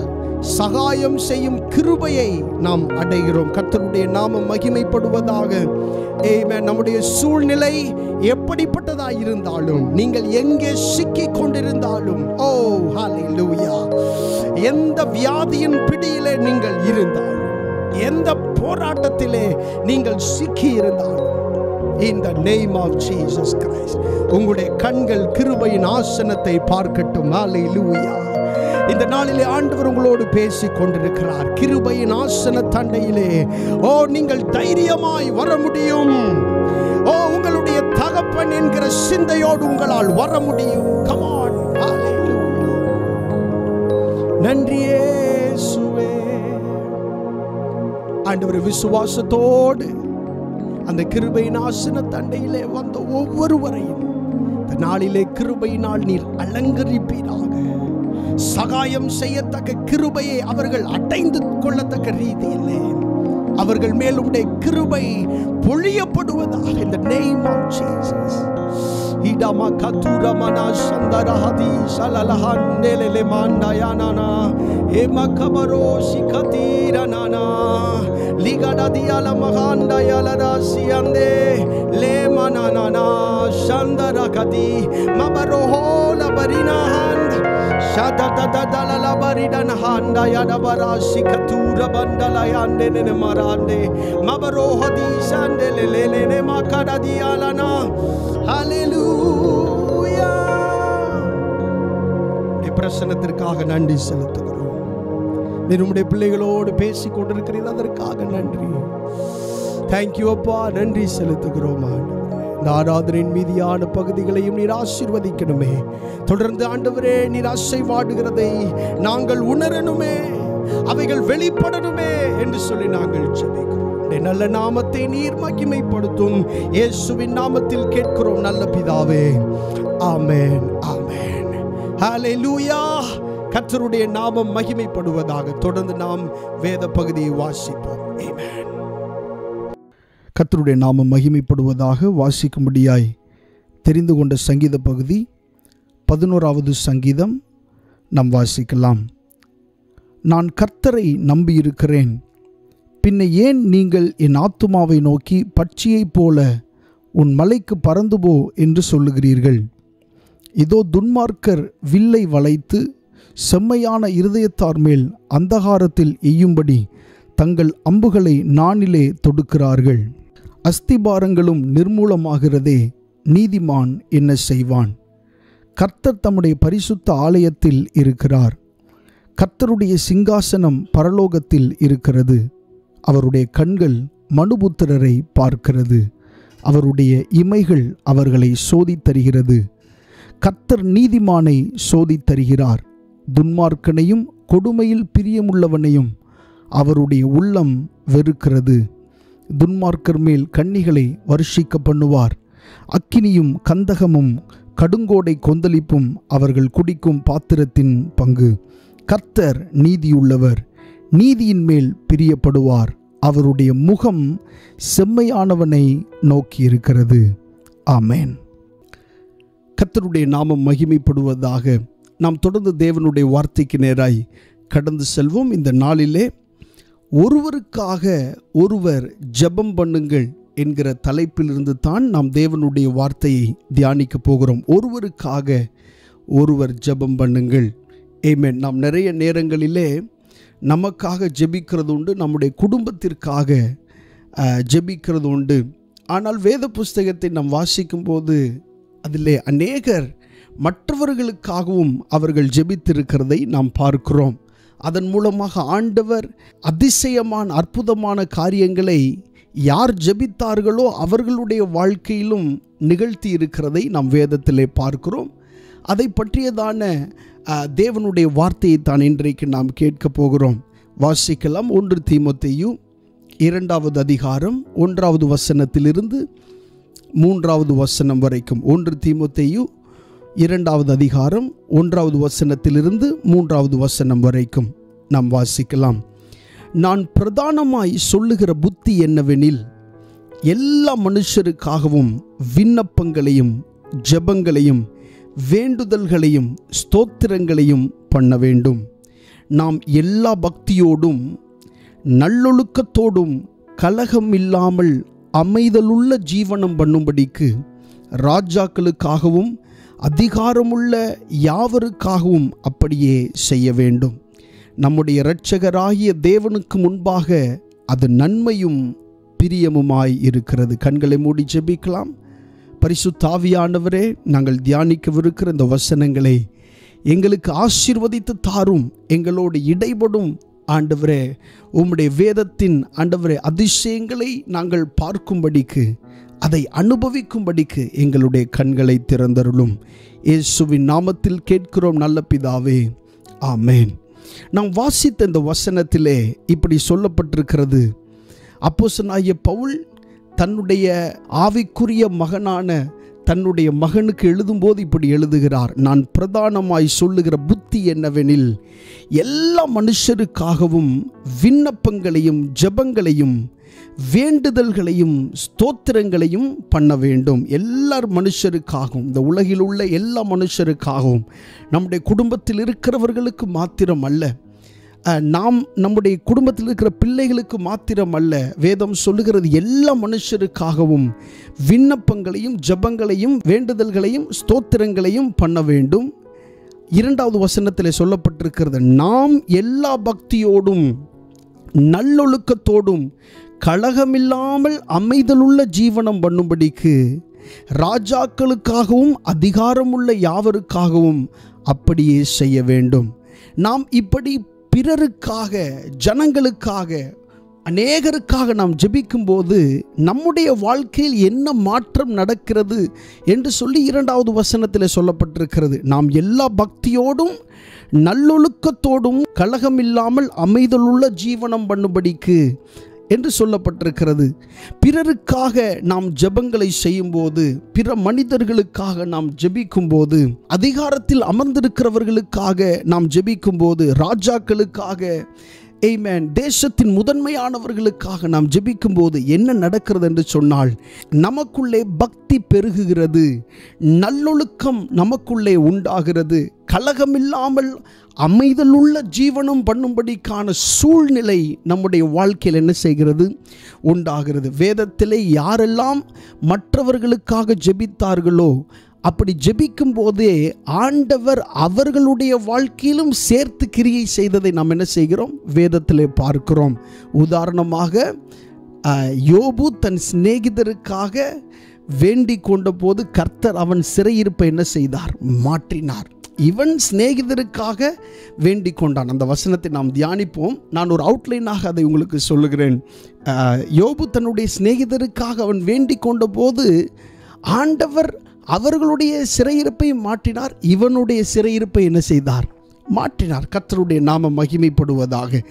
Speaker 1: சகாயம் செய்யும் கிருபையை நாம் அடைகிறோம். கர்த்தருடைய நாமம் மகிமைப்படுவதாக. ஆமென். நம்முடைய சூழ்நிலை எப்படிப்பட்டதாக இருந்தாலும், நீங்கள் எங்கே சிக்கி கொண்டிருந்தாலும், ஓ ஹல்லேலூயா, எந்த வியாதியின் பிடியிலே நீங்கள் இருந்தாலும், எந்த போராட்டத்திலே நீங்கள் சிக்கி இருந்தாலும், in the name of Jesus Christ, உங்களுடைய கண்கள் கிருபையின் ஆசனத்தை பார்க்கட்டும். ஹல்லேலூயா. இந்த நாளிலே ஆண்டவர் உங்களோடு பேசிக் கொண்டிருக்கிறார். கிருபையின் ஆசன தண்டையிலே ஓ நீங்கள் தைரியமாய் வர முடியும். ஓ உங்களுடைய தகப்பன் என்கிற சிந்தையோடு உங்களால் வர முடியும். Come on. Hallelujah. நன்றி இயேசுவே. ஆண்டவர் விசுவாசத்தோடு அந்த கிருபையின் ஆசன தண்டையிலே வந்த ஒவ்வொருவரையும் இந்த நாளிலே கிருபையினால் நீர் அலங்கரிப்பீராக. சகாயம் செய்யத்தக்க கிருபையை அவர்கள் அடைந்து கொள்ளத்தக்க ரீதியிலே அவர்கள் மேல் உடைய கிருபை பொழியப்படுவதாக. in the name of Jesus. idama katura mana sandarahadi salalahandelele mandayanana emakabaro sikatiranana ligada diala maganda yalada siande le manana sandarakadi mabaroho la barinahan shadadadala baridan handa yadabara sikatura bandala yande ne marande mabaroho di sandele le makada dialana. ஹல்லேலூயா. பிரசன்னத்திற்காக நன்றி செலுத்துகிறோம். நீர் உம்முடைய பிள்ளைகளோடு பேசிக் கொண்டிருக்கிறீர்கள், அதற்காக நன்றி. Thank you அப்பா. நன்றி செலுத்துகிறோம். இந்த ஆராதனையின் மீதியான பகுதிகளையும் நீர் ஆசீர்வதிக்கணுமே. தொடர்ந்து ஆண்டவரே நீர் அசைவாடுகிறதை நாங்கள் உணரணுமே, அவைகள் வெளிப்படணுமே என்று சொல்லி நாங்கள் ஜெபிக்கிறோம். நல்ல நாமத்தை நீர் மகிமைப்படுத்தும். இயேசுவின் நாமத்தில் கேட்கிறோம் நல்ல பிதாவே. ஆமென், ஆமென். ஹல்லேலூயா. கர்த்தருடைய நாமம் மகிமைப்படுவதாக. தொடர்ந்து நாம் வேத பகுதியை வாசிப்போம். ஆமென். கர்த்தருடைய நாமம் மகிமைப்படுவதாக. வாசிக்கும்படியாய் தெரிந்து கொண்ட சங்கீத பகுதி 11வது சங்கீதம் நாம் வாசிக்கலாம்.
Speaker 2: நான் கர்த்தரை நம்பியிருக்கிறேன். பின்ன ஏன் நீங்கள் என் ஆத்துமாவை நோக்கி பட்சியைப் போல உன் மலைக்கு பறந்து போ என்று சொல்லுகிறீர்கள்? இதோ துன்மார்க்கர் வில்லை வளைத்து செம்மையான இருதயத்தார் மேல் அந்தகாரத்தில் எய்யும்படி தங்கள் அம்புகளை நாணிலே தொடுக்கிறார்கள். அஸ்திபாரங்களும் நிர்மூலமாகிறதே, நீதிமான் என்ன செய்வான்? கர்த்தர் தம்முடைய பரிசுத்த ஆலயத்தில் இருக்கிறார். கர்த்தருடைய சிங்காசனம் பரலோகத்தில் இருக்கிறது. அவருடைய கண்கள் மனுபுத்திரரை பார்க்கிறது. அவருடைய இமைகள் அவர்களை சோதித்தருகிறது. கர்த்தர் நீதிமானை சோதித்தருகிறார். துன்மார்க்கனையும் கொடுமையில் பிரியமுள்ளவனையும் அவருடைய உள்ளம் வெறுக்கிறது. துன்மார்க்கர் மேல் கண்ணிகளை வருஷிக்க பண்ணுவார். அக்கினியும் கந்தகமும் கடுங்கோடை கொந்தளிப்பும் அவர்கள் குடிக்கும் பாத்திரத்தின் பங்கு. கர்த்தர் நீதியுள்ளவர், நீதியின் மேல் பிரியப்படுவார். அவருடைய முகம் செம்மையானவனை நோக்கியிருக்கிறது. ஆமேன். கர்த்தருடைய நாமம் மகிமைப்படுவதாக. நாம் தொடர்ந்து தேவனுடைய வார்த்தைக்கு நேராய் கடந்து செல்வோம். இந்த நாளிலே ஒருவருக்காக ஒருவர் ஜெபம் பண்ணுங்கள் என்கிற தலைப்பிலிருந்து தான் நாம் தேவனுடைய வார்த்தையை தியானிக்க போகிறோம். ஒருவருக்காக ஒருவர் ஜெபம் பண்ணுங்கள். ஆமென். நாம் நிறைய நேரங்களிலே நமக்காக ஜெபிக்கிறது உண்டு, நம்முடைய குடும்பத்திற்காக ஜெபிக்கிறது உண்டு. ஆனால் வேத புஸ்தகத்தை நாம் வாசிக்கும்போது அதிலே அநேகர் மற்றவர்களுக்காகவும் அவர்கள் ஜெபித்திருக்கிறதை நாம் பார்க்கிறோம். அதன் மூலமாக ஆண்டவர் அதிசயமான அற்புதமான காரியங்களை யார் ஜெபித்தார்களோ அவர்களுடைய வாழ்க்கையிலும் நிகழ்த்தி இருக்கிறதை நாம் வேதத்திலே பார்க்கிறோம். அதை பற்றியதான தேவனுடைய வார்த்தையை தான் இன்றைக்கு நாம் கேட்க போகிறோம். வாசிக்கலாம். 1 தீமோத்தேயு 2வது அதிகாரம் 1வது வசனத்திலிருந்து 3வது வசனம் வரைக்கும். 1 தீமோத்தேயு 2வது அதிகாரம் 1வது வசனத்திலிருந்து 3வது வசனம் வரைக்கும் நாம் வாசிக்கலாம். நான் பிரதானமாய் சொல்லுகிற புத்தி என்னவெனில், எல்லா மனுஷருக்காகவும் விண்ணப்பங்களையும் ஜெபங்களையும் வேண்டுதல்களையும் ஸ்தோத்திரங்களையும் பண்ண வேண்டும். நாம் எல்லா பக்தியோடும் நல்லொழுக்கத்தோடும் கலகம் இல்லாமல் அமைதலுள்ள ஜீவனம் பண்ணும்படிக்கு ராஜாக்களுக்காகவும் அதிகாரமுள்ள யாவருக்காகவும் அப்படியே செய்ய வேண்டும். நம்முடைய இரட்சகராகிய தேவனுக்கு முன்பாக அது நன்மையும் பிரியமுமாய் இருக்கிறது. கண்களை மூடி ஜெபிக்கலாம். பரிசுத்த ஆவியானவரே, நாங்கள் தியானிக்கவிருக்கிற இந்த வசனங்களை எங்களுக்கு ஆசீர்வதித்து தாரும். எங்களோடு இடைபடும் ஆண்டவரே. உம்முடைய வேதத்தின் ஆண்டவரே அதிசயங்களை நாங்கள் பார்க்கும்படிக்கு, அதை அனுபவிக்கும்படிக்கு எங்களுடைய கண்களை திறந்தருளும். இயேசுவின் நாமத்தில் கேட்கிறோம் நல்ல பிதாவே, ஆமேன். நாம் வாசித்த இந்த வசனத்திலே இப்படி சொல்லப்பட்டிருக்கிறது. அப்போஸ்தலனாகிய பவுல் தன்னுடைய ஆவிக்குரிய மகனான தன்னுடைய மகனுக்கு எழுதும்போது இப்படி எழுதுகிறார். நான் பிரதானமாய் சொல்லுகிற புத்தி என்னவெனில், எல்லா மனுஷருக்காகவும் விண்ணப்பங்களையும் ஜெபங்களையும் வேண்டுதல்களையும் ஸ்தோத்திரங்களையும் பண்ண வேண்டும். எல்லா மனுஷருக்காகவும், இந்த உலகில் உள்ள எல்லா மனுஷருக்காகவும், நம்முடைய குடும்பத்தில் இருக்கிறவர்களுக்கு மாத்திரம் அல்ல, நாம் நம்முடைய குடும்பத்தில் இருக்கிற பிள்ளைகளுக்கு மாத்திரம் அல்ல, வேதம் சொல்லுகிறது எல்லா மனுஷருக்காகவும் விண்ணப்பங்களையும் ஜெபங்களையும் வேண்டுதல்களையும் ஸ்தோத்திரங்களையும் பண்ண வேண்டும். 2வது வசனத்தில் சொல்லப்பட்டிருக்கிறது, நாம் எல்லா பக்தியோடும் நல்லொழுக்கத்தோடும் கலகமில்லாமல் அமைதலுள்ள ஜீவனம் பண்ணும்படிக்கு ராஜாக்களுக்காகவும் அதிகாரமுள்ள யாவருக்காகவும் அப்படியே செய்ய வேண்டும். நாம் இப்படி பிறருக்காக, ஜனங்களுக்காக, அநேகருக்காக நாம் ஜெபிக்கும்போது நம்முடைய வாழ்க்கையில் என்ன மாற்றம் நடக்கிறது என்று சொல்லி 2வது வசனத்தில் சொல்லப்பட்டிருக்கிறது. நாம் எல்லா பக்தியோடும் நல்லொழுக்கத்தோடும் கலகமில்லாமல் அமைதலுள்ள ஜீவனம் பண்ணும்படிக்கு என்று சொல்லப்பட்டிருக்கிறது. பிறருக்காக நாம் ஜெபங்களை செய்யும்போது, பிற மனிதர்களுக்காக நாம் ஜெபிக்கும்போது, அதிகாரத்தில் அமர்ந்திருக்கிறவர்களுக்காக நாம் ஜெபிக்கும்போது, ராஜாக்களுக்காக ஆமென். தேசத்தின் முதன்மையானவர்களுக்காக நாம் ஜெபிக்கும் போது என்ன நடக்கிறது என்று சொன்னால், நமக்குள்ளே பக்தி பெருகுகிறது, நல்லொழுக்கம் நமக்குள்ளே உண்டாகிறது, கலகமில்லாமல் அமைதலுள்ள ஜீவனம் பண்ணும்படிக்கான சூழ்நிலை நம்முடைய வாழ்க்கையில் என்ன செய்கிறது, உண்டாகிறது. வேதத்திலே யாரெல்லாம் மற்றவர்களுக்காக ஜெபித்தார்களோ அப்படி ஜெபிக்கும் போதே ஆண்டவர் அவர்களுடைய வாழ்க்கையிலும் சேர்த்து கிரியை செய்ததை நாம் என்ன செய்கிறோம், வேதத்திலே பார்க்கிறோம். உதாரணமாக யோபு தன் சிநேகிதருக்காக வேண்டிக் கொண்ட போது கர்த்தர் அவன் சிறையிருப்பை என்ன செய்தார், மாற்றினார். இவன் சிநேகிதருக்காக வேண்டிக் கொண்டான். அந்த வசனத்தை நாம் தியானிப்போம். நான் ஒரு அவுட்லைனாக அதை உங்களுக்கு சொல்லுகிறேன். யோபு தன்னுடைய சிநேகிதருக்காக அவன் வேண்டிக் கொண்ட போது ஆண்டவர் அவர்களுடைய சிறையிருப்பை மாற்றினார், இவனுடைய சிறையிருப்பை என்ன செய்தார், மாற்றினார். கர்த்தருடைய நாமம் மகிமைப்படுவதாக.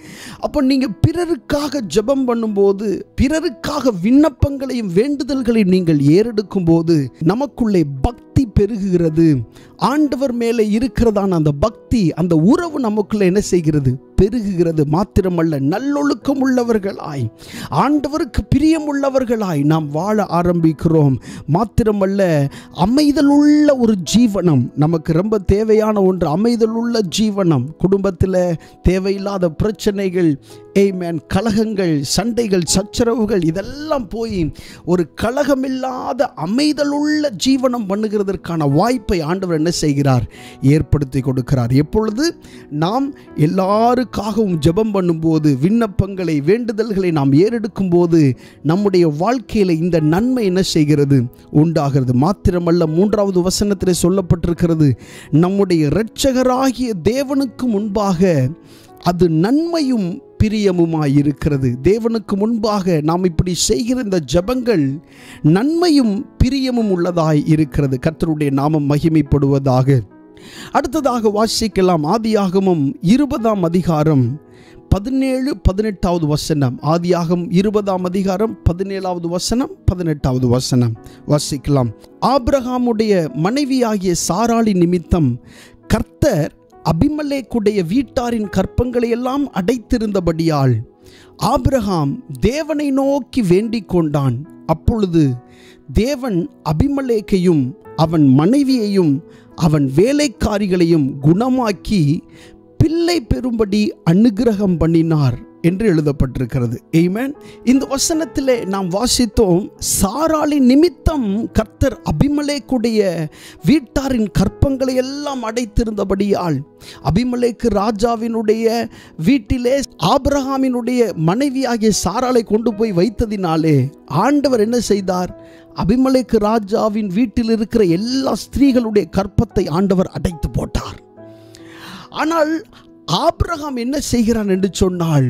Speaker 2: அப்போ நீங்கள் பிறருக்காக ஜெபம் பண்ணும்போது, பிறருக்காக விண்ணப்பங்களையும் வேண்டுதல்களையும் நீங்கள் ஏறெடுக்கும் போது நமக்குள்ளே பக்தி பெருகுகிறது. ஆண்டவர் மேலே இருக்கிறதான அந்த பக்தி, அந்த உறவு நமக்குள்ளே என்ன செய்கிறது, பெருகுகிறது. மாத்திரமல்ல, நல்லொழுக்கம் உள்ளவர்களாய், ஆண்டவருக்கு பிரியமுள்ளவர்களாய் நாம் வாழ ஆரம்பிக்கிறோம். மாத்திரமல்ல, அமைதலுள்ள ஒரு ஜீவனம் நமக்கு ரொம்ப தேவையான ஒன்று. அமைதலுள்ள ஜீவனம். குடும்பத்தில் தேவையில்லாத பிரச்சனைகள், ஆமென், கலகங்கள், சண்டைகள், சச்சரவுகள் இதெல்லாம் போய் ஒரு கலகமில்லாத அமைதலுள்ள ஜீவனம் பண்ணுகிறதற்கான வாய்ப்பை ஆண்டவர் என்ன செய்கிறார், ஏற்படுத்தி கொடுக்கிறார். எப்பொழுது நாம் எல்லாருக்காகவும் ஜெபம் பண்ணும்போது, விண்ணப்பங்களை வேண்டுதல்களை நாம் ஏறெடுக்கும் போது நம்முடைய வாழ்க்கையில் இந்த நன்மை என்ன செய்கிறது, உண்டாகிறது. மாத்திரமல்ல, 3வது வசனத்தில் சொல்லப்பட்டிருக்கிறது, நம்முடைய இரட்சகராகிய தேவனுக்கு முன்பாக அது நன்மையும் பிரியமுமாயிருக்கிறது. தேவனுக்கு முன்பாக நாம் இப்படி செய்கிற இந்த ஜெபங்கள் நன்மையும் பிரியமும் உள்ளதாய் இருக்கிறது. கர்த்தருடைய நாமம் மகிமைப்படுவதாக. அடுத்ததாக வாசிக்கலாம். ஆதியாகமம் 20ஆம் அதிகாரம் 17, 18வது வசனம். ஆதியாகமம் 20ஆம் அதிகாரம் 17வது வசனம், 18வது வசனம் வாசிக்கலாம். ஆபிரகாமுடைய மனைவியாகிய சாராளி நிமித்தம் கர்த்தர் அபிமெலேக்குடைய வீட்டாரின் கற்பங்களை எல்லாம் அடைத்திருந்தபடியால் ஆபிரகாம் தேவனை நோக்கி வேண்டிக் கொண்டான். அப்பொழுது தேவன் அபிமெலேக்கையும் அவன் மனைவியையும் அவன் வேலைக்காரிகளையும் குணமாக்கி பிள்ளை பெறும்படி அனுக்கிரகம் பண்ணினார் என்று எழுதப்பட்டிருக்கிறது. ஆமென். இந்த வசனத்திலே நாம் வாசித்தோம், சாராளி நிமித்தம் கர்த்தர் அபிமெலேக்குடைய வீட்டாரின் கற்பங்களை எல்லாம் அடைத்திருந்தபடியால், அபிமெலேக்கு ராஜாவினுடைய வீட்டிலே ஆபிரகாமினுடைய மனைவியாகிய சாராளை கொண்டு போய் வைத்ததினாலே ஆண்டவர் என்ன செய்தார், அபிமெலேக்கு ராஜாவின் வீட்டில் இருக்கிற எல்லா ஸ்திரீகளுடைய கற்பத்தை ஆண்டவர் அடைத்து போட்டார். ஆனால் ஆபிரகாம் என்ன செய்கிறான் என்று சொன்னால்,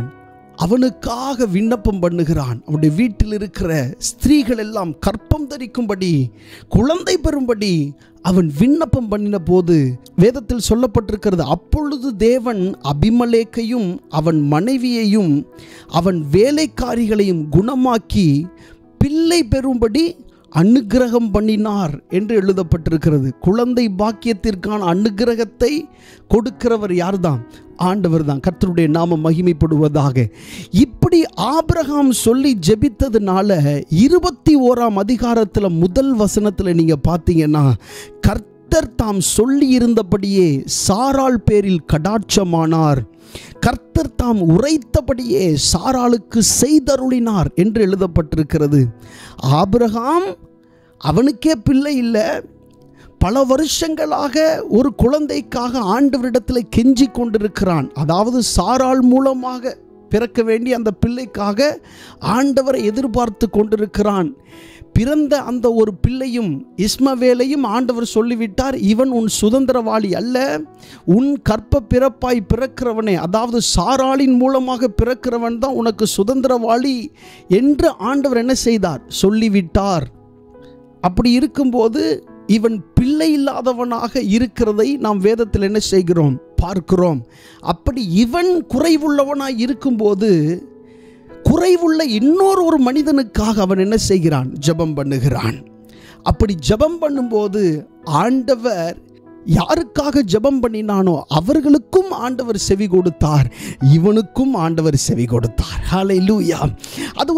Speaker 2: அவனுக்காக விண்ணப்பம் பண்ணுகிறான். அவனுடைய வீட்டில் இருக்கிற ஸ்திரீகள் எல்லாம் கற்பம் தரிக்கும்படி, குழந்தை பெறும்படி அவன் விண்ணப்பம் பண்ணின போது வேதத்தில் சொல்லப்பட்டிருக்கிறது, அப்பொழுது தேவன் அபிமெலேக்கையும் அவன் மனைவியையும் அவன் வேலைக்காரிகளையும் குணமாக்கி பிள்ளை பெறும்படி அனுக்கிரகம் பண்ணினார் என்று எழுதப்பட்டிருக்கிறது. குழந்தை பாக்கியத்திற்கான அனுக்கிரகத்தை கொடுக்கிறவர் யார்தான், ஆண்டவர் தான். கர்த்தருடைய நாமம் மகிமைப்படுவதாக. இப்படி ஆபிரகாம் சொல்லி ஜெபித்ததுனால 21ஆம் அதிகாரத்தில் முதல் வசனத்தில் நீங்க பார்த்தீங்கன்னா, கர்த்தர் தாம் சொல்லி இருந்தபடியே சாராள் பேரில் கடாட்சமானார், கர்த்தர் தாம் உரைத்தபடியே சாராளுக்கு செய்தருளினார் என்று எழுதப்பட்டிருக்கிறது. ஆபிரகாம் அவனுக்கே பிள்ளை இல்லை, பல வருஷங்களாக ஒரு குழந்தைக்காக ஆண்டவரிடத்தில் கெஞ்சி கொண்டிருக்கிறான். அதாவது சாராள் மூலமாக பிறக்க வேண்டிய அந்த பிள்ளைக்காக ஆண்டவரை எதிர்பார்த்து கொண்டிருக்கிறான். பிறந்த அந்த ஒரு பிள்ளையும் இஸ்மவேலையும் ஆண்டவர் சொல்லிவிட்டார், இவன் உன் சுதந்திரவாளி அல்ல, உன் கற்ப பிறப்பாய் பிறக்கிறவனே, அதாவது சாராளின் மூலமாக பிறக்கிறவன் தான் உனக்கு சுதந்திரவாளி என்று ஆண்டவர் என்ன செய்தார், சொல்லிவிட்டார். அப்படி இருக்கும்போது இவன் பிள்ளை இல்லாதவனாக இருக்கிறதை நாம் வேதத்தில் என்ன செய்கிறோம், பார்க்கிறோம். அப்படி இவன் குறைவுள்ளவனாய் இருக்கும்போது குறைவுள்ள இன்னொரு ஒரு மனிதனுக்காக அவன் என்ன செய்கிறான், ஜெபம் பண்ணுகிறான். அப்படி ஜெபம் பண்ணும்போது ஆண்டவர் யாருக்காக ஜெபம் பண்ணினானோ அவர்களுக்கும் ஆண்டவர் செவி கொடுத்தார், இவனுக்கும் ஆண்டவர் செவி கொடுத்தார். ஹல்லேலூயா. அது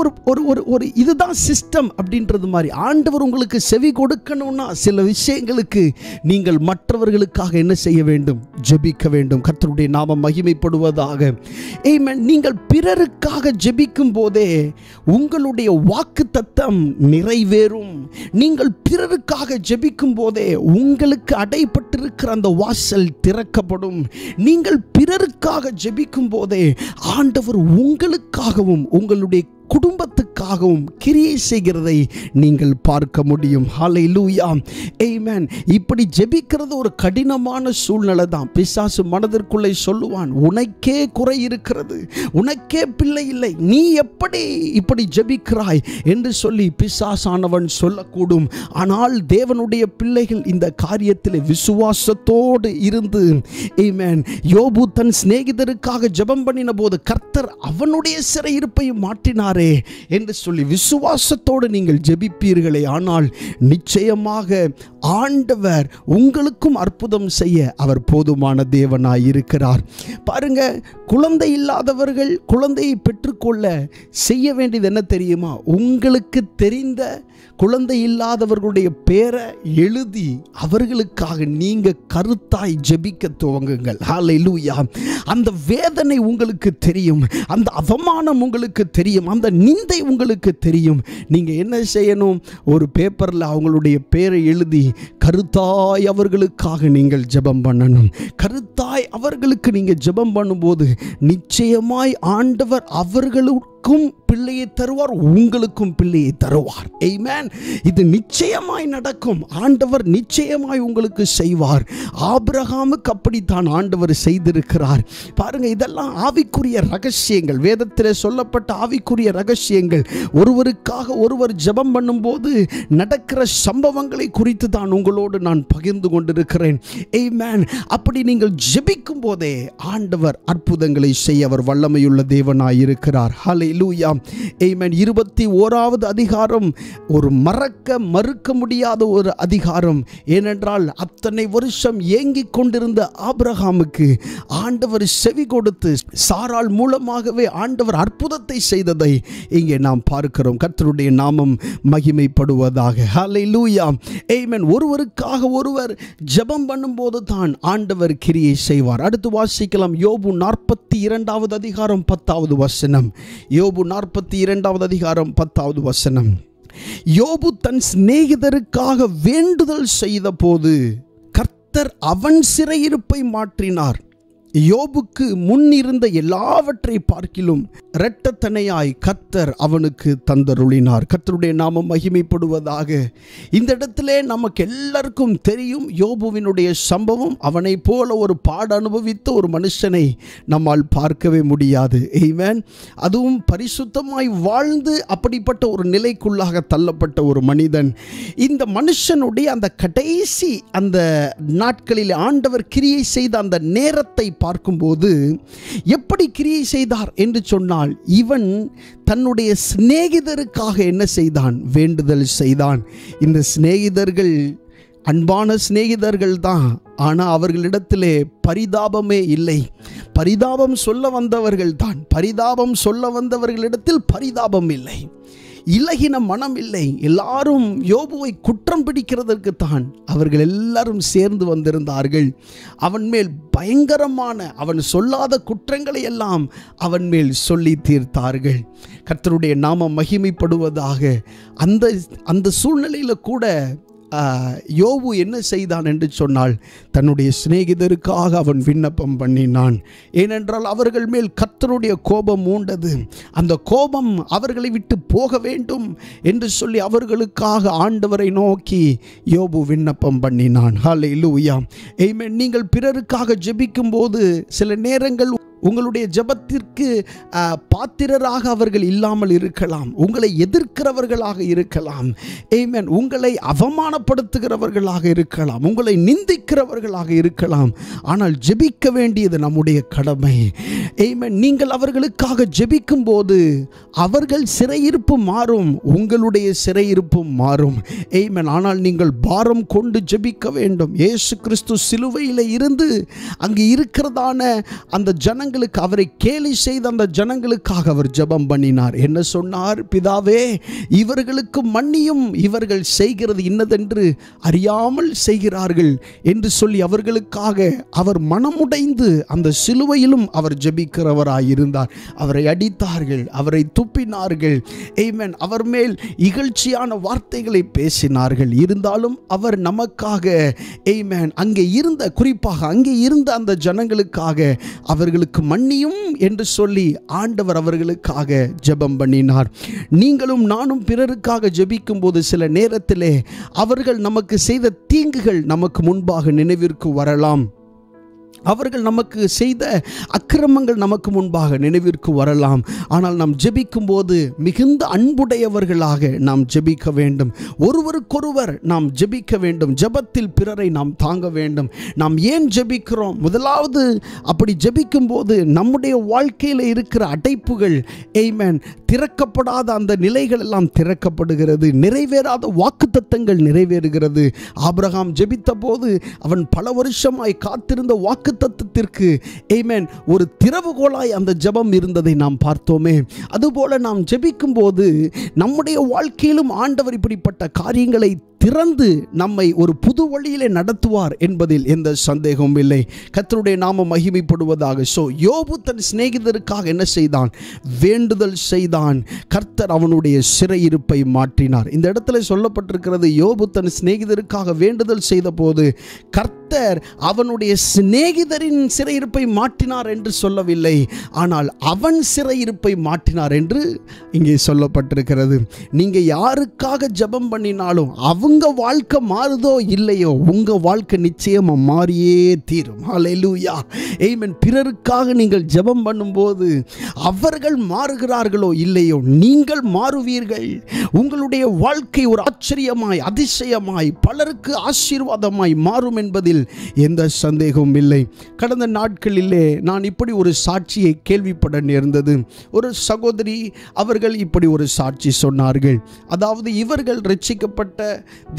Speaker 2: ஒரு இதுதான் சிஸ்டம் அப்படின்றது மாதிரி. ஆண்டவர் உங்களுக்கு செவி கொடுக்கணும்னா சில விஷயங்களுக்கு நீங்கள் மற்றவர்களுக்காக என்ன செய்ய வேண்டும்? ஜெபிக்க வேண்டும். கர்த்தருடைய நாமம் மகிமைப்படுவதாக. ஆமென். நீங்கள் பிறருக்காக ஜெபிக்கும் போதே உங்களுடைய வாக்குத்தத்தம் நிறைவேறும். நீங்கள் பிறருக்காக ஜெபிக்கும் போதே உங்களுக்கு அடைபட்டிருக்கிற அந்த வாசல் திறக்கப்படும். நீங்கள் பிறருக்காக ஜெபிக்கும் போதே ஆண்டவர் உங்களுக்காகவும் உங்களுடைய குடும்பத்துக்காகவும் கிரியை செய்கிறதை நீங்கள் பார்க்க முடியும். ஹல்லேலூயா. ஆமென். இப்படி ஜெபிக்கிறது ஒரு கடினமான சூழ்நிலை தான். பிசாசு மனதிற்குள்ளே சொல்லுவான், உனக்கே குறை இருக்கிறது, உனக்கே பிள்ளை இல்லை, நீ எப்படி இப்படி ஜெபிக்கிறாய் என்று சொல்லி பிசாசானவன் சொல்லக்கூடும். ஆனால் தேவனுடைய பிள்ளைகள் இந்த காரியத்தில் விசுவாசத்தோடு இருந்து, ஆமென், யோபு தன் சிநேகிதருக்காக ஜெபம் பண்ணின போது கர்த்தர் அவனுடைய சிறையிருப்பையும் மாற்றினார் என்று சொல்லி விசுவாசத்தோடு நீங்கள் ஜெபிப்பீர்களே, ஆனால் நிச்சயமாக ஆண்டவர் உங்களுக்கும் அற்புதம் செய்ய அவர் போதுமான தேவனாய் இருக்கிறார். பாருங்க, குழந்தை இல்லாதவர்கள் குழந்தையை பெற்றுக்கொள்ள செய்ய வேண்டியது என்ன தெரியுமா? உங்களுக்கு தெரிந்த குழந்தை இல்லாதவர்களுடைய பேரை எழுதி அவர்களுக்காக நீங்க கருத்தாய் ஜெபிக்க துவங்குங்கள். ஹல்லேலூயா. அந்த வேதனை உங்களுக்கு தெரியும், அந்த அவமானம் உங்களுக்கு தெரியும், அந்த நிந்தை உங்களுக்கு தெரியும். நீங்க என்ன செய்யணும்? ஒரு பேப்பர்ல அவங்களுடைய பேரை எழுதி கருத்தாய் அவர்களுக்காக நீங்கள் ஜெபம் பண்ணணும். கருத்தாய் அவர்களுக்கு நீங்க ஜெபம் பண்ணும்போது நிச்சயமாய் ஆண்டவர் அவர்களுக்கும் பிள்ளையை தருவார், உங்களுக்கும் பிள்ளையை தருவார். ஆமென். இது நிச்சயமாய் நடக்கும். ஆண்டவர் நிச்சயமாய் உங்களுக்கு செய்வார். ஆபிரகாமுக்கு அப்படித்தான் ஆண்டவர் செய்திருக்கிறார். பாருங்க, இதெல்லாம் ஆவிக்குரிய ரகசியங்கள், வேதத்தில் சொல்லப்பட்ட ஆவிக்குரிய ரகசியங்கள். ஒருவருக்காக ஒருவர் ஜெபம் பண்ணும்போது நடக்கிற சம்பவங்களை குறித்து தான் உங்களோடு நான் பகிர்ந்து கொண்டிருக்கிறேன். ஆமென். அப்படி நீங்கள் ஜெபிக்கும் போதே ஆண்டவர் அற்புதங்களை செய்ய அவர் வல்லமையுள்ள தேவனாய் இருக்கிறார். ஹல்லேலூயா. ஆமென். 21வது அதிகாரம் ஒரு மறுக்க முடியாத ஒரு அதிகாரம். ஏனென்றால் அத்தனை வருஷம் ஏங்கிக் கொண்டிருந்த ஆபிரகாமுக்கு ஆண்டவர் செவி கொடுத்து சாராள் மூலமாகவே ஆண்டவர் அற்புதத்தை செய்ததை இங்கே நாம் பார்க்கிறோம். கர்த்தருடைய நாமம் மகிமைப்படுவதாக. ஹல்லேலூயா. ஆமென். ஒருவருக்காக ஒருவர் ஜெபம் பண்ணும்போது தான் ஆண்டவர் கிரியை செய்வார். அடுத்து வாசிக்கலாம். யோபு 42வது அதிகாரம் 10வது வசனம். யோபு 42வது அதிகாரம் 10வது வசனம். யோபு தன் சிநேகிதருக்காக வேண்டுதல் செய்த போது கர்த்தர் அவன் சிறையிருப்பை மாற்றினார். யோபுக்கு முன் இருந்த எல்லாவற்றை பார்க்கிலும் இரட்டத்தனையாய் கர்த்தர் அவனுக்கு தந்தருளினார். கர்த்தருடைய நாமம் மகிமைப்படுவதாக. இந்த இடத்திலே நமக்கு எல்லாருக்கும் தெரியும் யோபுவினுடைய சம்பவம். அவனை போல ஒரு பாட அனுபவித்த ஒரு மனுஷனை நம்மால் பார்க்கவே முடியாது. ஆமென். அதுவும் பரிசுத்தமாய் வாழ்ந்து அப்படிப்பட்ட ஒரு நிலைக்குள்ளாக தள்ளப்பட்ட ஒரு மனிதன். இந்த மனுஷனுடைய அந்த கடைசி அந்த நாட்களில் ஆண்டவர் கிரியை செய்த அந்த நேரத்தை பார்க்கும்போது எப்படி கிரியை செய்தார் என்று சொன்னால், இவன் தன்னுடைய சிநேகிதருக்காக என்ன செய்தான்? வேண்டுதல் செய்தான். இந்த சிநேகிதர்கள் அன்பான சிநேகிதர்கள் தான், ஆனால் அவர்களிடத்திலே பரிதாபமே இல்லை. பரிதாபம் சொல்ல வந்தவர்கள் தான், பரிதாபம் சொல்ல வந்தவர்களிடத்தில் பரிதாபம் இல்லை, இலகின மனம் இல்லை. எல்லாரும் யோபுவை குற்றம் பிடிக்கிறதற்கு தான் அவர்கள் எல்லாரும் சேர்ந்து வந்திருந்தார்கள். அவன் மேல் பயங்கரமான, அவன் சொல்லாத குற்றங்களை எல்லாம் அவன் மேல் சொல்லி தீர்த்தார்கள். கர்த்தருடைய நாமம் மகிமைப்படுவதாக. அந்த சூழ்நிலையில் கூட யோபு என்ன செய்தான் என்று சொன்னால், தன்னுடைய சிநேகிதருக்காக அவன் விண்ணப்பம் பண்ணினான். ஏனென்றால் அவர்கள் மேல் கர்த்தருடைய கோபம் மூண்டது. அந்த கோபம் அவர்களை விட்டு போக வேண்டும் என்று சொல்லி அவர்களுக்காக ஆண்டவரை நோக்கி யோபு விண்ணப்பம் பண்ணினான். ஹல்லேலூயா. ஆமென். நீங்கள் பிறருக்காக ஜெபிக்கும் போது சில நேரங்கள் உங்களுடைய ஜெபத்திற்கு பாத்திரராக அவர்கள் இல்லாமல் இருக்கலாம், உங்களை எதிர்க்கிறவர்களாக இருக்கலாம், ஆமென், உங்களை அவமானப்படுத்துகிறவர்களாக இருக்கலாம், உங்களை நிந்திக்கிறவர்களாக இருக்கலாம். ஆனால் ஜெபிக்க வேண்டியது நம்முடைய கடமை. ஆமென். நீங்கள் அவர்களுக்காக ஜெபிக்கும் போது அவர்கள் சிறையிருப்பு மாறும், உங்களுடைய சிறையிருப்பும் மாறும். ஆமென். ஆனால் நீங்கள் பாரம் கொண்டு ஜெபிக்க வேண்டும். இயேசு கிறிஸ்து சிலுவையில் இருந்து அங்கு இருக்கிறதான அந்த ஜனங்களுக்கு, அவரை கேலி செய்த அந்த ஜனங்களுக்காக அவர் ஜெபம் பண்ணினார். என்ன சொன்னார்? பிதாவே, இவர்களுக்கு மன்னியும், இவர்கள் செய்கிறது இன்னதென்று அறியாமல் செய்கிறார்கள் என்று சொல்லி அவர்களுக்காக அவர் மனமுடைந்து அந்த சிலுவையிலும் அவர் ஜெபிக்கிறவராயிருந்தார். அவரை அடித்தார்கள், அவரை துப்பினார்கள், ஆமென், அவர் மேல் இகழ்ச்சியான வார்த்தைகளை பேசினார்கள். இருந்தாலும் அவர் நமக்காக, ஆமென், அங்கே இருந்த, குறிப்பாக அங்கே இருந்த அந்த ஜனங்களுக்காக அவர்களுக்கு மன்னியும் என்று சொல்லி ஆண்டவர் அவர்களுக்காக ஜெபம் பண்ணினார். நீங்களும் நானும் பிறருக்காக ஜெபிக்கும் போது சில நேரத்திலே அவர்கள் நமக்கு செய்த தீங்குகள் நமக்கு முன்பாக நினைவிற்கு வரலாம். அவர்கள் நமக்கு செய்த அக்கிரமங்கள் நமக்கு முன்பாக நினைவிற்கு வரலாம். ஆனால் நாம் ஜெபிக்கும் போது மிகுந்த அன்புடையவர்களாக நாம் ஜெபிக்க வேண்டும். ஒருவருக்கொருவர் நாம் ஜெபிக்க வேண்டும். ஜெபத்தில் பிறரை நாம் தாங்க வேண்டும். நாம் ஏன் ஜெபிக்கிறோம்? முதலாவது, அப்படி ஜெபிக்கும் போது நம்முடைய வாழ்க்கையில் இருக்கிற அடைப்புகள், ஆமென், திறக்கப்படாத அந்த நிலைகள் எல்லாம் திறக்கப்படுகிறது. நிறைவேறாத வாக்குத்தத்தங்கள் நிறைவேறுகிறது. ஆபிரகாம் ஜெபித்த போது அவன் பல வருஷமாய் காத்திருந்த வாக்குத்தத்தத்திற்கு, ஆமென், ஒரு திறவுகோலாய் அந்த ஜெபம் இருந்ததை நாம் பார்த்தோமே. அதுபோல நாம் ஜெபிக்கும் போது நம்முடைய வாழ்க்கையிலும் ஆண்டவர் இப்படிப்பட்ட காரியங்களை திறந்து நம்மை ஒரு புது வழியிலே நடத்துவார் என்பதில் எந்த சந்தேகமும் இல்லை. கர்த்தருடைய நாமம் மகிமைப்படுவதாக. யோபு தன் சிநேகிதருக்காக என்ன செய்தான்? வேண்டுதல் செய்தான். கர்த்தர் அவனுடைய சிறையிருப்பை மாற்றினார். இந்த இடத்துல சொல்லப்பட்டிருக்கிறது, யோபு தன் சிநேகிதருக்காக வேண்டுதல் செய்த போது கர்த்தர் அவனுடைய சிநேகிதரின் சிறையிருப்பை மாற்றினார் என்று சொல்லவில்லை, ஆனால் அவன் சிறையிருப்பை மாற்றினார் என்று இங்கே சொல்லப்பட்டிருக்கிறது. நீங்க யாருக்காக ஜெபம் பண்ணினாலும் அவங்க வாழ்க்கை மாறுதோ இல்லையோ, உங்க வாழ்க்கை நிச்சயமா மாறியே தீரும். ஹல்லேலூயா, ஆமென். பிறருக்காக நீங்கள் ஜெபம் பண்ணும்போது அவர்கள் மாறுகிறார்களோ இல்லையோ, நீங்கள் மாறுவீர்கள். உங்களுடைய வாழ்க்கை ஒரு ஆச்சரியமாய், அதிசயமாய், பலருக்கு ஆசீர்வாதமாய் மாறும் என்பதில் எந்த சந்தேகமும் இல்லை. கடந்த நாட்களிலே நான் இப்படி ஒரு சாட்சியை கேள்விப்பட நேர்ந்தது. ஒரு சகோதரி அவர்கள் இப்படி ஒரு சாட்சி சொன்னார்கள். அதாவது இவர்கள் ரட்சிக்கப்பட்ட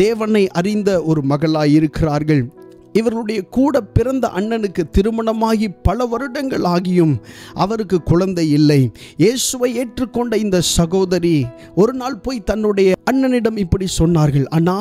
Speaker 2: தேவனை அறிந்த ஒரு மகளாய் இருக்கிறார்கள். இவர்களுடைய கூட பிறந்த அண்ணனுக்கு திருமணமாகி பல வருடங்கள் ஆகியும் அவருக்கு குழந்தை இல்லை. இயேசுவை ஏற்றுக்கொண்ட இந்த சகோதரி ஒரு நாள் போய் தன்னுடைய அண்ணனிடம் இப்படி சொன்னார்கள், அண்ணா,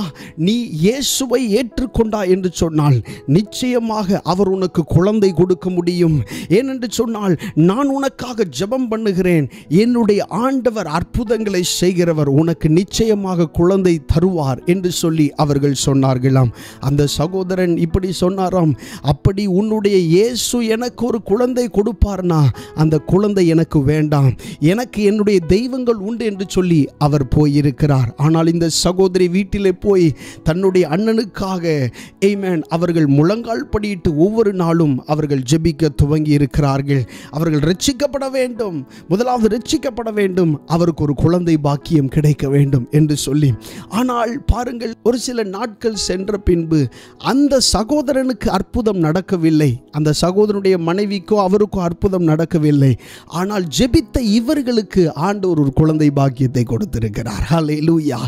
Speaker 2: நீ இயேசுவை ஏற்றுக்கொண்டா என்று சொன்னால் நிச்சயமாக அவர் உனக்கு குழந்தை கொடுக்க முடியும். ஏனென்று சொன்னால் நான் உனக்காக ஜெபம் பண்ணுகிறேன். என்னுடைய ஆண்டவர் அற்புதங்களை செய்கிறவர், உனக்கு நிச்சயமாக குழந்தை தருவார் என்று சொல்லி அவர்கள் சொன்னார்களாம். அந்த சகோதரன் இப்படி சொன்னாராம், அப்படி உன்னுடைய இயேசு எனக்கு ஒரு குழந்தை கொடுப்பார்னா அந்த குழந்தை எனக்கு வேண்டாம், எனக்கு என்னுடைய தெய்வங்கள் உண்டு என்று சொல்லி அவர் போயிருக்கிறார். ஆனால் இந்த சகோதரி வீட்டிலே போய் தன்னுடைய அண்ணனுக்காக, ஆமென், அவர்கள் முழங்கால் படியிட்டு ஒவ்வொரு நாளும் அவர்கள் ஜெபிக்க துவங்கி இருக்கிறார்கள். அவர்கள் ரட்சிக்கப்பட வேண்டும், முதலாவது ரட்சிக்கப்பட வேண்டும், அவருக்கு ஒரு குழந்தை பாக்கியம் கிடைக்க வேண்டும் என்று சொல்லி. ஆனால் பாருங்கள், ஒரு சில நாட்கள் சென்ற பின்பு அந்த சகோதரனுக்கு அற்புதம் நடக்கவில்லை. அந்த சகோதரனுடைய மனைவிக்கோ அவருக்கோ அற்புதம் நடக்கவில்லை. ஆனால் ஜெபித்த இவர்களுக்கு ஆண்டவர் ஒரு குழந்தை பாக்கியத்தை கொடுத்திருக்கிறார். ஹல்லேலூயா,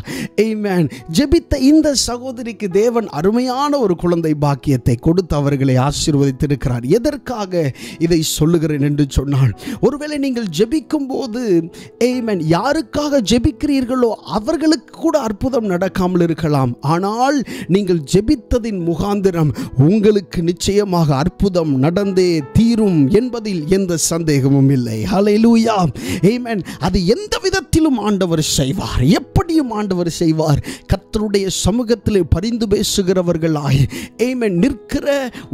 Speaker 2: ஆமென். ஜெபித்த இந்த சகோதரிக்கு தேவன் அருமையான ஒரு குழந்தை பாக்கியத்தை கொடுத்து அவர்களை ஆசீர்வதித்திருக்கிறார். எதற்காக இதை சொல்லுகிறேன் என்று சொன்னால், ஒருவேளை நீங்கள் ஜெபிக்கும் போது, ஆமென், யாருக்காக ஜெபிக்கிறீர்களோ அவர்களுக்கு கூட அற்புதம் நடக்காமல் இருக்கலாம். ஆனால் நீங்கள் ஜெபித்ததின் முகாந்திரம் உங்களுக்கு நிச்சயமாக அற்புதம் நடந்தே தீரும் என்பதில் எந்த சந்தேகமும் இல்லை. ஹல்லேலூயா, ஆமென். அது எந்த விதத்திலும் ஆண்டவர் செய்வார். எப்படி மறுபடியும் ஆண்டவர் செய்வார். கர்த்தருடைய சமூகத்திலே பரிந்து பேசுகிறவர்களாய் ஆமென் நிற்கிற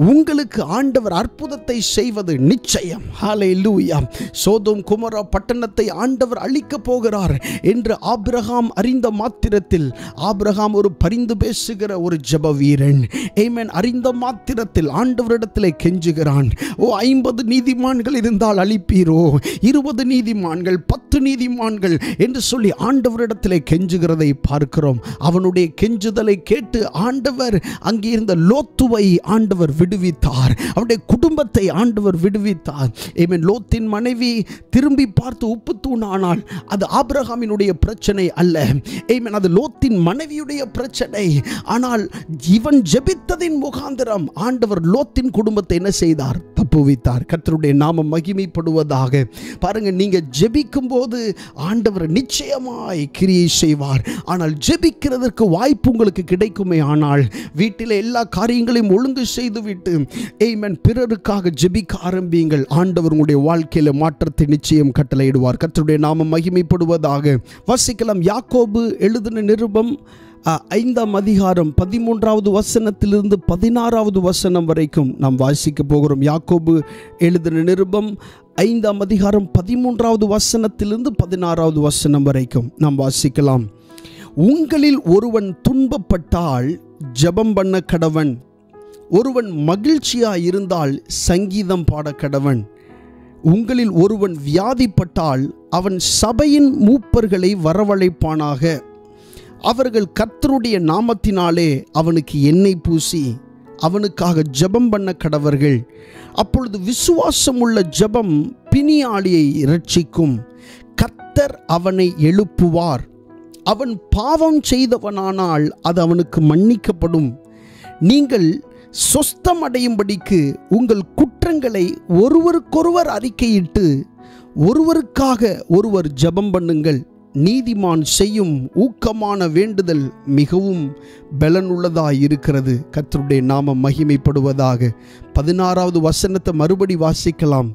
Speaker 2: உங்களுக்கு ஆண்டவர் அற்புதத்தை செய்வது நிச்சயம். ஹல்லேலூயா. சோதோம் குமோரா பட்டணத்தை ஆண்டவர் அழிக்க போகிறார் என்று ஆபிரகாம் அறிந்த மாத்திரத்தில், ஆபிரகாம் ஒரு பரிந்து பேசுகிற ஒரு ஜெப வீரன். ஆமென். அறிந்த மாத்திரத்தில் ஆண்டவரிடத்திலே கெஞ்சுகிறான். 50 நீதிமான்கள் இருந்தால் அழிப்பீரோ, 20 நீதிமான்கள், 10 நீதிமான்கள் என்று சொல்லி ஆண்டவரிடத்திலே கெஞ்சுகிறதை பார்க்கிறோம். அவனுடைய கெஞ்சுதலை கேட்டு ஆண்டவர் அங்கே இருந்த லோத்துவை ஆண்டவர் விடுவித்தார். அவருடைய குடும்பத்தை ஆண்டவர் விடுவித்தார். ஆமென். லோத்தின் மனைவி திரும்பி பார்த்து உப்பு தூணானால் அது ஆபிரகாமினுடைய பிரச்சனை அல்ல. ஆமென். அது லோத்தின் மனைவியுடைய பிரச்சனை. ஆனால் இவன் ஜெபித்ததின் முகாந்திரம் ஆண்டவர் லோத்தின் குடும்பத்தை என்ன செய்தார்? தப்புவித்தார். கர்த்தருடைய நாமம் மகிமைப்படுவதாக. பாருங்க, நீங்க ஜெபிக்கும் போது ஆண்டவர் நிச்சயமாய் கிரியை செய்வார். ஆனால் ஜெபிக்கிறதற்கு வாய்ப்பு உங்களுக்கு கிடைக்குமே ஆனால் வீட்டில் எல்லா காரியங்களையும் ஒழுங்கு செய்துவிட்டு ஆமென் பிறருக்காக ஜெபிக்க ஆரம்பியுங்கள். ஆண்டவர் உங்களுடைய வாழ்க்கையில மாற்றத்தை நிச்சயம் கட்டளையிடுவார். கர்த்தருடைய நாமம் மகிமைப்படுவதாக. வாசிக்கலாம். யாக்கோபு எழுதின நிருபம் 5ஆம் அதிகாரம் 13வது வசனத்திலிருந்து 16வது வசனம் வரைக்கும் நாம் வாசிக்க போகிறோம். யாக்கோபு எழுதின நிருபம் 5ஆம் அதிகாரம் 13வது வசனத்திலிருந்து 16வது வசனம் வரைக்கும் நாம் வாசிக்கலாம். உங்களில் ஒருவன் துன்பப்பட்டால் ஜெபம் பண்ண கடவன், ஒருவன் மகிழ்ச்சியாய் இருந்தால் சங்கீதம் பாட கடவன். உங்களில் ஒருவன் வியாதிப்பட்டால் அவன் சபையின் மூப்பர்களை வரவழைப்பானாக. அவர்கள் கர்த்தருடைய நாமத்தினாலே அவனுக்கு எண்ணெய் பூசி அவனுக்காக ஜெபம் பண்ண கடவர்கள். அப்பொழுது விசுவாசம் உள்ள ஜெபம் பிணியாளியை இரட்சிக்கும். கர்த்தர் அவனை எழுப்புவார். அவன் பாவம் செய்தவனானால் அது அவனுக்கு மன்னிக்கப்படும். நீங்கள் சொஸ்தமடையும்படிக்கு உங்கள் குற்றங்களை ஒருவருக்கொருவர் அறிக்கையிட்டு ஒருவருக்காக ஒருவர் ஜெபம் பண்ணுங்கள். நீதிமான் செய்யும் ஊக்கமான வேண்டுதல் மிகவும் பலனுள்ளதாய் இருக்கிறது. கர்த்தருடைய நாமம் மகிமைப்படுவதாக. 16வது வசனத்தை மறுபடி வாசிக்கலாம்.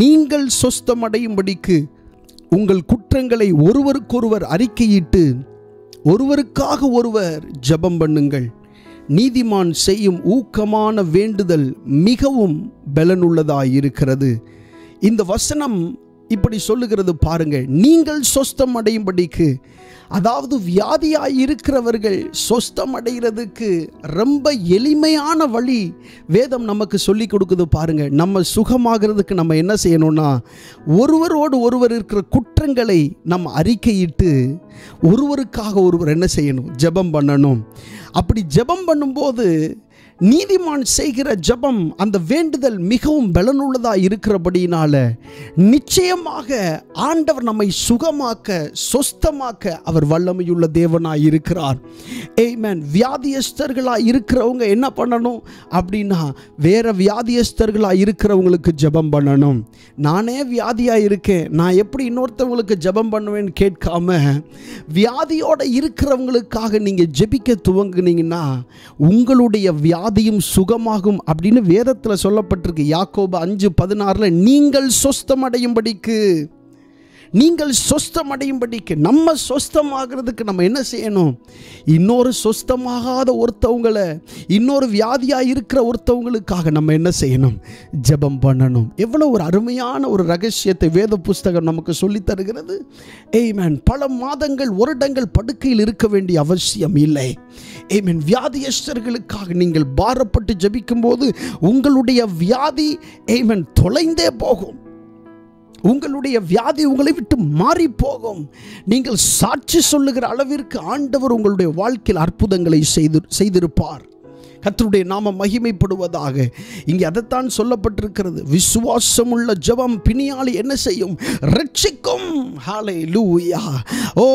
Speaker 2: நீங்கள் சொஸ்தமடையும்படிக்கு உங்கள் குற்றங்களை ஒருவருக்கொருவர் அறிக்கையிட்டு ஒருவருக்காக ஒருவர் ஜெபம் பண்ணுங்கள். நீதிமான் செய்யும் ஊக்கமான வேண்டுதல் மிகவும் பலனுள்ளதாய் இருக்கிறது. இந்த வசனம் இப்படி சொல்லுகிறது பாருங்க. நீங்கள் சொஸ்தம் அடையும்படிக்கு, அதாவது வியாதியாய் இருக்கிறவர்கள் சொஸ்தம் அடைகிறதுக்கு ரொம்ப எளிமையான வழி வேதம் நமக்கு சொல்லி கொடுக்குது பாருங்க. நம்ம சுகமாகிறதுக்கு நம்ம என்ன செய்யணும்னா, ஒருவரோடு ஒருவர் இருக்கிற குற்றங்களை நம்ம அறிக்கையிட்டு ஒருவருக்காக ஒருவர் என்ன செய்யணும்? ஜெபம் பண்ணணும். அப்படி ஜெபம் பண்ணும்போது நீதிமான் செய்கிற ஜெபம், அந்த வேண்டுதல் மிகவும் பலனுள்ளதாக இருக்கிறபடினால நிச்சயமாக ஆண்டவர் நம்மை சுகமாக்க, சொஸ்தமாக்க அவர் வல்லமையுள்ள தேவனாய் இருக்கிறார். ஆமென். வியாதியஸ்தர்களாக இருக்கிறவங்க என்ன பண்ணணும் அப்படின்னா, வேற வியாதியஸ்தர்களாக இருக்கிறவங்களுக்கு ஜெபம் பண்ணணும். நானே வியாதியாக இருக்கேன், நான் எப்படி இன்னொருத்தவங்களுக்கு ஜெபம் பண்ணுவேன்னு கேட்காம வியாதியோடு இருக்கிறவங்களுக்காக நீங்கள் ஜெபிக்க துவங்குனீங்கன்னா உங்களுடைய வியாதியும் சுகமாகும் அப்படின்னு வேதத்தில் சொல்லப்பட்டிருக்கு. யாக்கோபு 5:16 நீங்கள் சொஸ்தமடையும்படிக்கு, நீங்கள் சொஸ்தமடையும்படிக்கு. நம்ம சொஸ்தமாகிறதுக்கு நம்ம என்ன செய்யணும்? இன்னொரு சொஸ்தமாகாத ஒருத்தவங்களை, இன்னொரு வியாதியாக இருக்கிற ஒருத்தவங்களுக்காக நம்ம என்ன செய்யணும்? ஜெபம் பண்ணணும். எவ்வளோ ஒரு அருமையான ஒரு ரகசியத்தை வேத புஸ்தகம் நமக்கு சொல்லித் தருகிறது. ஆமென். பல மாதங்கள், வருடங்கள் படுக்கையில் இருக்க வேண்டிய அவசியம் இல்லை. ஆமென். வியாதியஸ்தர்களுக்காக நீங்கள் பாரப்பட்டு ஜெபிக்கும் போது உங்களுடைய வியாதி ஆமென் தொலைந்தே போகும். உங்களுடைய வியாதி உங்களை விட்டு மாறி போகும். நீங்கள் சாட்சி சொல்லுகிற அளவிற்கு ஆண்டவர் உங்களுடைய வாழ்க்கையில் அற்புதங்களை செய்திருப்பார். கர்த்தருடைய நாமம் மகிமைப்படுவதாக. இங்கே அதைத்தான் சொல்லப்பட்டிருக்கிறது. விசுவாசம் உள்ள ஜெபம் பிணியாளி என்ன செய்யும்? ரட்சிக்கும். ஹல்லேலூயா. ஓ,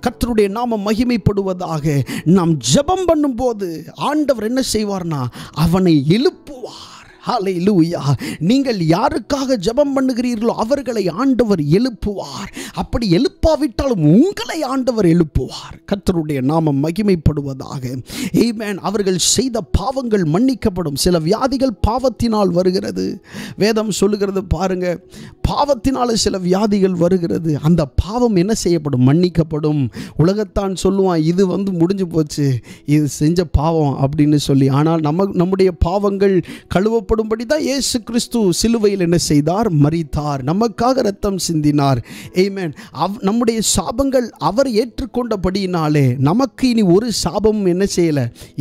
Speaker 2: கர்த்தருடைய நாமம் மகிமைப்படுவதாக. நாம் ஜெபம் பண்ணும்போது ஆண்டவர் என்ன செய்வார்னா, அவனை எழுப்புவார். ஹல்லேலூயா. நீங்கள் யாருக்காக ஜெபம் பண்ணுகிறீர்களோ அவர்களை ஆண்டவர் எழுப்புவார். அப்படி எழுப்பாவிட்டாலும் உங்களை ஆண்டவர் எழுப்புவார். கர்த்தருடைய நாமம் மகிமைப்படுவதாக. ஆமென். அவர்கள் செய்த பாவங்கள் மன்னிக்கப்படும். சில வியாதிகள் பாவத்தினால் வருகிறது. வேதம் சொல்லுகிறது பாருங்க, பாவத்தினால சில வியாதிகள் வருகிறது. அந்த பாவம் என்ன செய்யப்படும்? மன்னிக்கப்படும். உலகத்தான் சொல்லுவான், இது முடிஞ்சு போச்சு, இது செஞ்ச பாவம் அப்படின்னு சொல்லி. ஆனால் நம்முடைய பாவங்கள் கழுவப்படும்படி தான் இயேசு கிறிஸ்து சிலுவையில் என்ன செய்தார்? மரித்தார், நமக்காக இரத்தம் சிந்தினார். ஆமென். நம்முடைய சாபங்கள் அவர் ஏற்றுக்கொண்டபடியினாலே நமக்கு இனி ஒரு சாபமும் என்ன செய்யல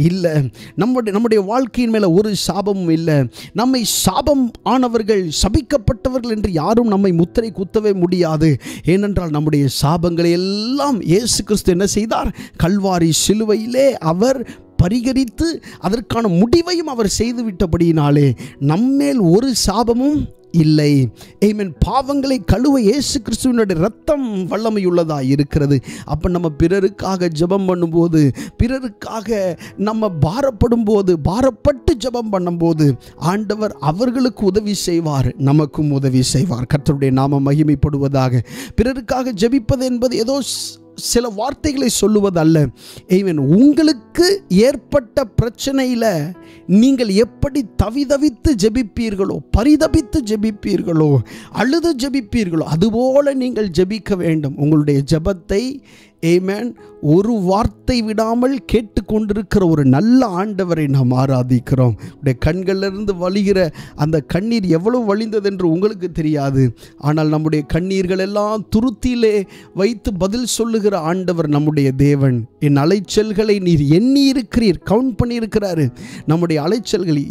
Speaker 2: இல்லை. நம்முடைய வாழ்க்கையின் மேல ஒரு சாபமும் இல்லை. நம்மை சாபம் ஆனவர்கள், சபிக்கப்பட்டவர்கள் என்று யாரும் நம்மை முத்திரை குத்தவே முடியாது. ஏனென்றால் நம்முடைய சாபங்களை எல்லாம் இயேசு கிறிஸ்து என்ன செய்தார்? கல்வாரி சிலுவையிலே அவர் பரிகரித்து அதற்கான முடிவையும் அவர் செய்துவிட்டபடியினாலே நம்மேல் ஒரு சாபமும் இல்லை. ஆமென். பாவங்களை கழுவ இயேசு கிறிஸ்துவினுடைய இரத்தம் வல்லமையுள்ளதாக இருக்கிறது. அப்போ நம்ம பிறருக்காக ஜெபம் பண்ணும்போது, பிறருக்காக நம்ம பாரப்பட்டு ஜெபம் பண்ணும்போது ஆண்டவர் அவர்களுக்கு உதவி செய்வார், நமக்கும் உதவி செய்வார். கர்த்தருடைய நாமம் மகிமைப்படுவதாக. பிறருக்காக ஜெபிப்பது என்பது ஏதோ சில வார்த்தைகளை சொல்லுவதல்ல. ஆமென். உங்களுக்கு ஏற்பட்ட பிரச்சனையில் நீங்கள் எப்படி தவிதவித்து ஜெபிப்பீர்களோ, பரிதபித்து ஜெபிப்பீர்களோ, அழுது ஜெபிப்பீர்களோ, அதுபோல நீங்கள் ஜெபிக்க வேண்டும். உங்களுடைய ஜெபத்தை ஆமென் ஒரு வார்த்தை விடாமல் கேட்டுக்கொண்டிருக்கிற ஒரு நல்ல ஆண்டவரை நாம் ஆராதிக்கிறோம். உடைய கண்களிலிருந்து வழிகிற அந்த கண்ணீர் எவ்வளவு வழிந்தது என்று உங்களுக்கு தெரியாது. ஆனால் நம்முடைய கண்ணீர்கள் எல்லாம் துருத்தியிலே வைத்து பதில் சொல்லுகிற ஆண்டவர் நம்முடைய தேவன். என் அலைச்சல்களை நீர் எண்ணி இருக்கிறீர், கவுண்ட் பண்ணியிருக்கிறாரு. நம்முடைய அலைச்சல்கள்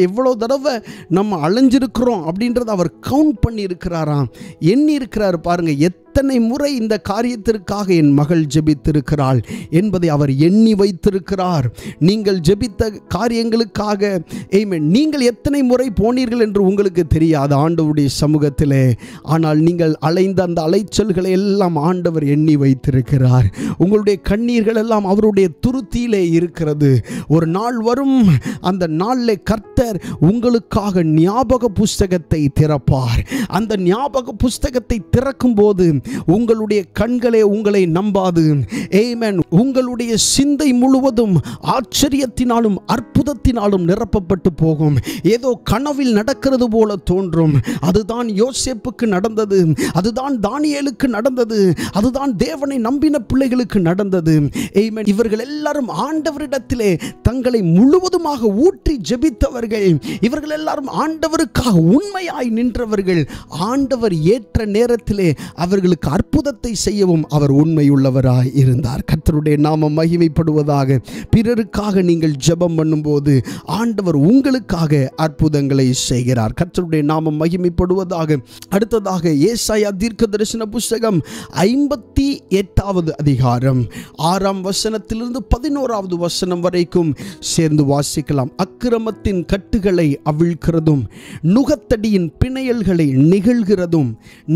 Speaker 2: எவ்வளோ தடவை நம்ம அலைஞ்சிருக்கிறோம் அப்படின்றத அவர் கவுண்ட் பண்ணி இருக்கிறாராம், எண்ணி இருக்கிறார். பாருங்க, எத்தனை முறை இந்த காரியத்திற்காக என் மகள் ஜெபித்திருக்கிறாள் என்பதை அவர் எண்ணி வைத்திருக்கிறார். நீங்கள் ஜெபித்த காரியங்களுக்காக ஆமென், நீங்கள் எத்தனை முறை போனீர்கள் என்று உங்களுக்கு தெரியாது ஆண்டவருடைய சமூகத்திலே. ஆனால் நீங்கள் அலைந்த அந்த அலைச்சல்களை எல்லாம் ஆண்டவர் எண்ணி வைத்திருக்கிறார். உங்களுடைய கண்ணீர்கள் எல்லாம் அவருடைய துருத்தியிலே இருக்கிறது. ஒரு நாள் வரும், அந்த நாளில் கர்த்தர் உங்களுக்காக ஞாபக புஸ்தகத்தை திறப்பார். அந்த ஞாபக புஸ்தகத்தை திறக்கும் போது உங்களுடைய கண்களே உங்களை நம்பாது. ஆமென். உங்களுடைய சிந்தை முழுவதும் ஆச்சரியத்தினாலும் அற்புதத்தினாலும் நிரப்பப்பட்டு போகும். ஏதோ கனவில் நடக்கிறது போல தோன்றும். அதுதான் யோசேப்புக்கு நடந்தது, அதுதான் தானியேலுக்கு நடந்தது, அதுதான் தேவனை நம்பின பிள்ளைகளுக்கு நடந்தது. ஆமென். இவர்கள் எல்லாரும் ஆண்டவரிடத்திலே தங்களை முழுவதுமாக ஊற்றி ஜெபித்தவர்கள். இவர்கள் எல்லாரும் ஆண்டவருக்காக உண்மையாய் நின்றவர்கள். ஆண்டவர் ஏற்ற நேரத்திலே அவர்களுக்கு அற்புதத்தை செய்யவும் அவர் உண்மையுள்ளவராய் இருந்தார். கர்த்தருடைய நாமம் மகிமைப்படுவதாக. பிறருக்காக நீங்கள் ஜெபம் பண்ணும்போது ஆண்டவர் உங்களுக்காக அற்புதங்களை செய்கிறார். கர்த்தருடைய நாமம் மகிமைப்படுவதாக. அடுத்ததாக ஏசாயா தீர்க்கதரிசன புஸ்தகம் 58வது அதிகாரம் 6ஆம் வசனத்திலிருந்து 11வது வசனம் வரைக்கும் சேர்ந்து வாசிக்கலாம். அக்கிரமத்தின் கட்டுகளை அவிழ்க்கிறதும் நுகத்தடியின் பிணையல்களை நிகழ்கிறதும்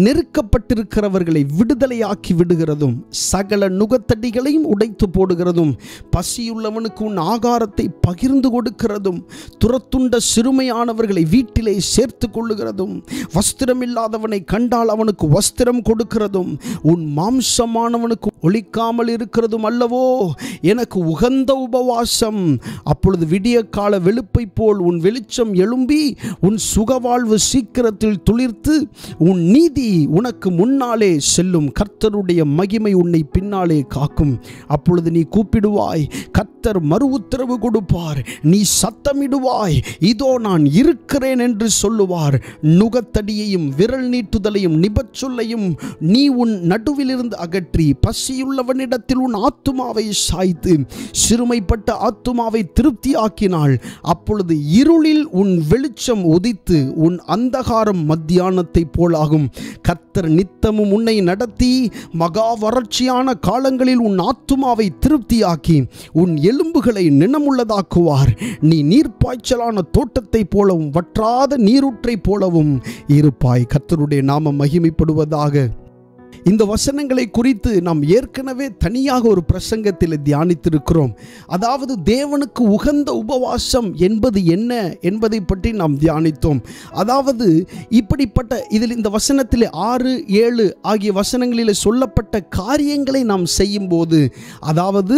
Speaker 2: நெருக்கப்பட்டிருக்கிறவர்களை விடுதலையாக்கி விடுகிறதும் சகல நுகத்தடிகளையும் உடைத்து போடுகிறதும் பசியுள்ளவனுக்கு உன் ஆகாரத்தை பகிர்ந்து கொடுக்கிறதும் துரத்துண்ட சிறுமையானவர்களை வீட்டிலே சேர்த்து கொள்ளுகிறதும் வஸ்திரமில்லாதவனை கண்டால் அவனுக்கு வஸ்திரம் கொடுக்கிறதும் உன் மாம்சமானவனுக்கு ஒளிக்காமல் இருக்கிறதும் அல்லவோ எனக்கு உகந்த உபவாசம். அப்பொழுது விடிய கால வெளுப்பை போல் உன் வெளிச்சம் எழும்பி உன் சுகவாழ்வு சீக்கிரத்தில் துளிர்த்து உன் நீதி உனக்கு முன்னாலே செல்லும். கர்த்தருடைய மகிமை உன்னை பின்னாலே காக்கும். அப்பொழுது நீ கூப்பிடுவாய், கர்த்தர் மறு உத்தரவு கொடுப்பார். நீ சத்தமிடுவாய், இதோ நான் இருக்கிறேன் என்று சொல்லுவார். நுகத்தடியையும் விரல் நீட்டுதலையும் நிபச்சொல்லையும் நீ உன் நடுவிலிருந்து அகற்றி பசியுள்ளவனிடத்தில் உன் ஆத்துமாவை சாய்த்து சிறுமைப்பட்ட ஆத்துமாவை திருப்தியாக்கினாள். அப்பொழுது இருளில் உன் வெளிச்சம் உதித்து உன் அந்தகாரம் மத்தியானத்தை போலாகும். கர்த்தர் நித்தமும் உன்னை நடத்தி மகா வறட்சியான காலங்களில் உன் ஆத்துமாவை திருப்தியாக்கி உன் எலும்புகளை நினமுள்ளதாக்குவார். நீ நீர்ப்பாய்ச்சலான தோட்டத்தை போலவும் வற்றாத நீரூற்றை போலவும் இருப்பாய். கர்த்தருடைய நாமம் மகிமைப்படுவதாக. இந்த வசனங்களை குறித்து நாம் ஏற்கனவே தனியாக ஒரு பிரசங்கத்தில் தியானித்திருக்கிறோம். அதாவது தேவனுக்கு உகந்த உபவாசம் என்பது என்ன என்பதை பற்றி நாம் தியானித்தோம். அதாவது இப்படிப்பட்ட இதில் இந்த வசனத்தில் 6, 7 ஆகிய வசனங்களில் சொல்லப்பட்ட காரியங்களை நாம் செய்யும்போது, அதாவது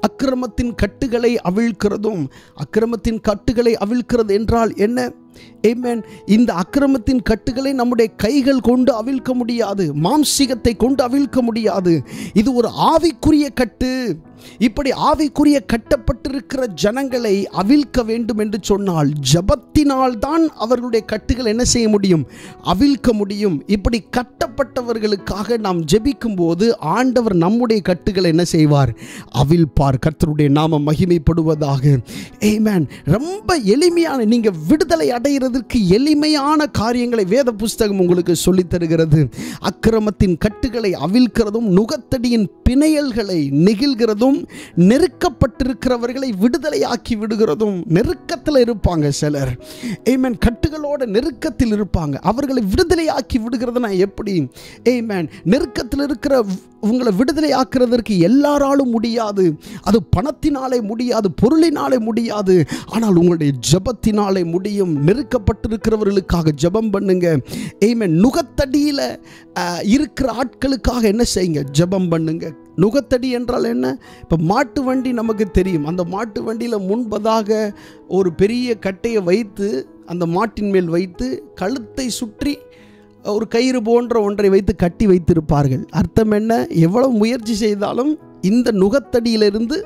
Speaker 2: அக்கிரமத்தின் கட்டுகளை அவிழ்க்கிறதும், அக்கிரமத்தின் கட்டுகளை அவிழ்க்கிறது என்றால் என்ன? ஆமென். இந்த அக்கிரமத்தின் கட்டுகளை நம்முடைய கைகள் கொண்டு அவிழ்க்க முடியாது, மாம்சீகத்தை கொண்டு அவிழ்க்க முடியாது. இது ஒரு ஆவிக்குரிய கட்டு. இப்படி ஆவிக்குரிய கட்டப்பட்டிருக்கிற ஜனங்களை அவிழ்க்க வேண்டும் என்று சொன்னால் ஜபத்தினால் தான் அவர்களுடைய கட்டுகள் என்ன செய்ய முடியும்? அவிழ்க்க முடியும். இப்படி கட்டப்பட்டவர்களுக்காக நாம் ஜெபிக்கும் போது ஆண்டவர் நம்முடைய கட்டுகளை என்ன செய்வார்? அவிழ்ப்பார். கர்த்தருடைய நாமம் மகிமைப்படுவதாக. ஆமென். ரொம்ப எளிமையான, நீங்க விடுதலை அடைகிறதுக்கு எளிமையான காரியங்களை வேத புஸ்தகம் உங்களுக்கு சொல்லித் தருகிறது. அக்கிரமத்தின் கட்டுகளை அவிழ்க்கிறதும், நுகத்தடியின் பிணையல்களை நெகிழ்கிறதும், நெருக்கப்பட்டிருக்கிறவர்களை விடுதலையாக்கி விடுகிறதும். நெருக்கத்தில் இருப்பாங்க சிலர், ஆமென், கட்டுகளோட நெருக்கத்தில் இருப்பாங்க, அவர்களை விடுதலையாக்கி விடுகிறதுனா எப்படி? ஆமென். நெருக்கத்தில் இருக்கிற உங்களை விடுதலை ஆக்குறதற்கு எல்லாராலும் முடியாது. அது பணத்தினாலே முடியாது, பொருளினாலே முடியாது. ஆனால் உங்களுடைய ஜபத்தினாலே முடியும். நெருக்கப்பட்டிருக்கிறவர்களுக்காக ஜபம் பண்ணுங்க. ஆமென். நுகத்தடியில் இருக்கிற ஆட்களுக்காக என்ன செய்யுங்க? ஜபம் பண்ணுங்க. நுகத்தடி என்றால் என்ன? இப்போ மாட்டு வண்டி நமக்கு தெரியும். அந்த மாட்டு வண்டியில் முன்பதாக ஒரு பெரிய கட்டையை வைத்து அந்த மாட்டின் மேல் வைத்து கழுத்தை சுற்றி ஒரு கயிறு போன்ற ஒன்றை வைத்து கட்டி வைத்திருப்பார்கள். அர்த்தம் என்ன? எவ்வளவு முயற்சி செய்தாலும் இந்த நுகத்தடியிலிருந்து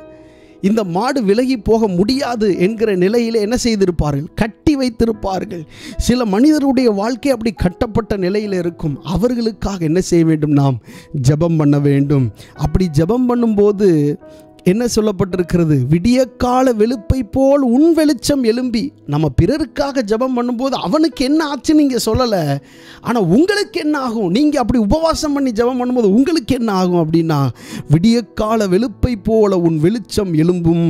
Speaker 2: இந்த மாடு விலகி போக முடியாது என்கிற நிலையில் என்ன செய்திருப்பார்கள்? கட்டி வைத்திருப்பார்கள். சில மனிதருடைய வாழ்க்கை அப்படி கட்டப்பட்ட நிலையில் இருக்கும். அவர்களுக்காக என்ன செய்ய வேண்டும்? நாம் ஜெபம் பண்ண வேண்டும். அப்படி ஜெபம் பண்ணும்போது என்ன சொல்லப்பட்டிருக்கிறது? விடியற்கால வெளுப்பை போல் உன் வெளிச்சம் எழும்பி. நம்ம பிறருக்காக ஜெபம் பண்ணும்போது அவனுக்கு என்ன ஆச்சுன்னு நீங்கள் சொல்லலை, ஆனால் உங்களுக்கு என்ன ஆகும்? நீங்கள் அப்படி உபவாசம் பண்ணி ஜெபம் பண்ணும்போது உங்களுக்கு என்ன ஆகும் அப்படின்னா, விடியற்கால வெளுப்பை போல உன் வெளிச்சம் எழும்பும்,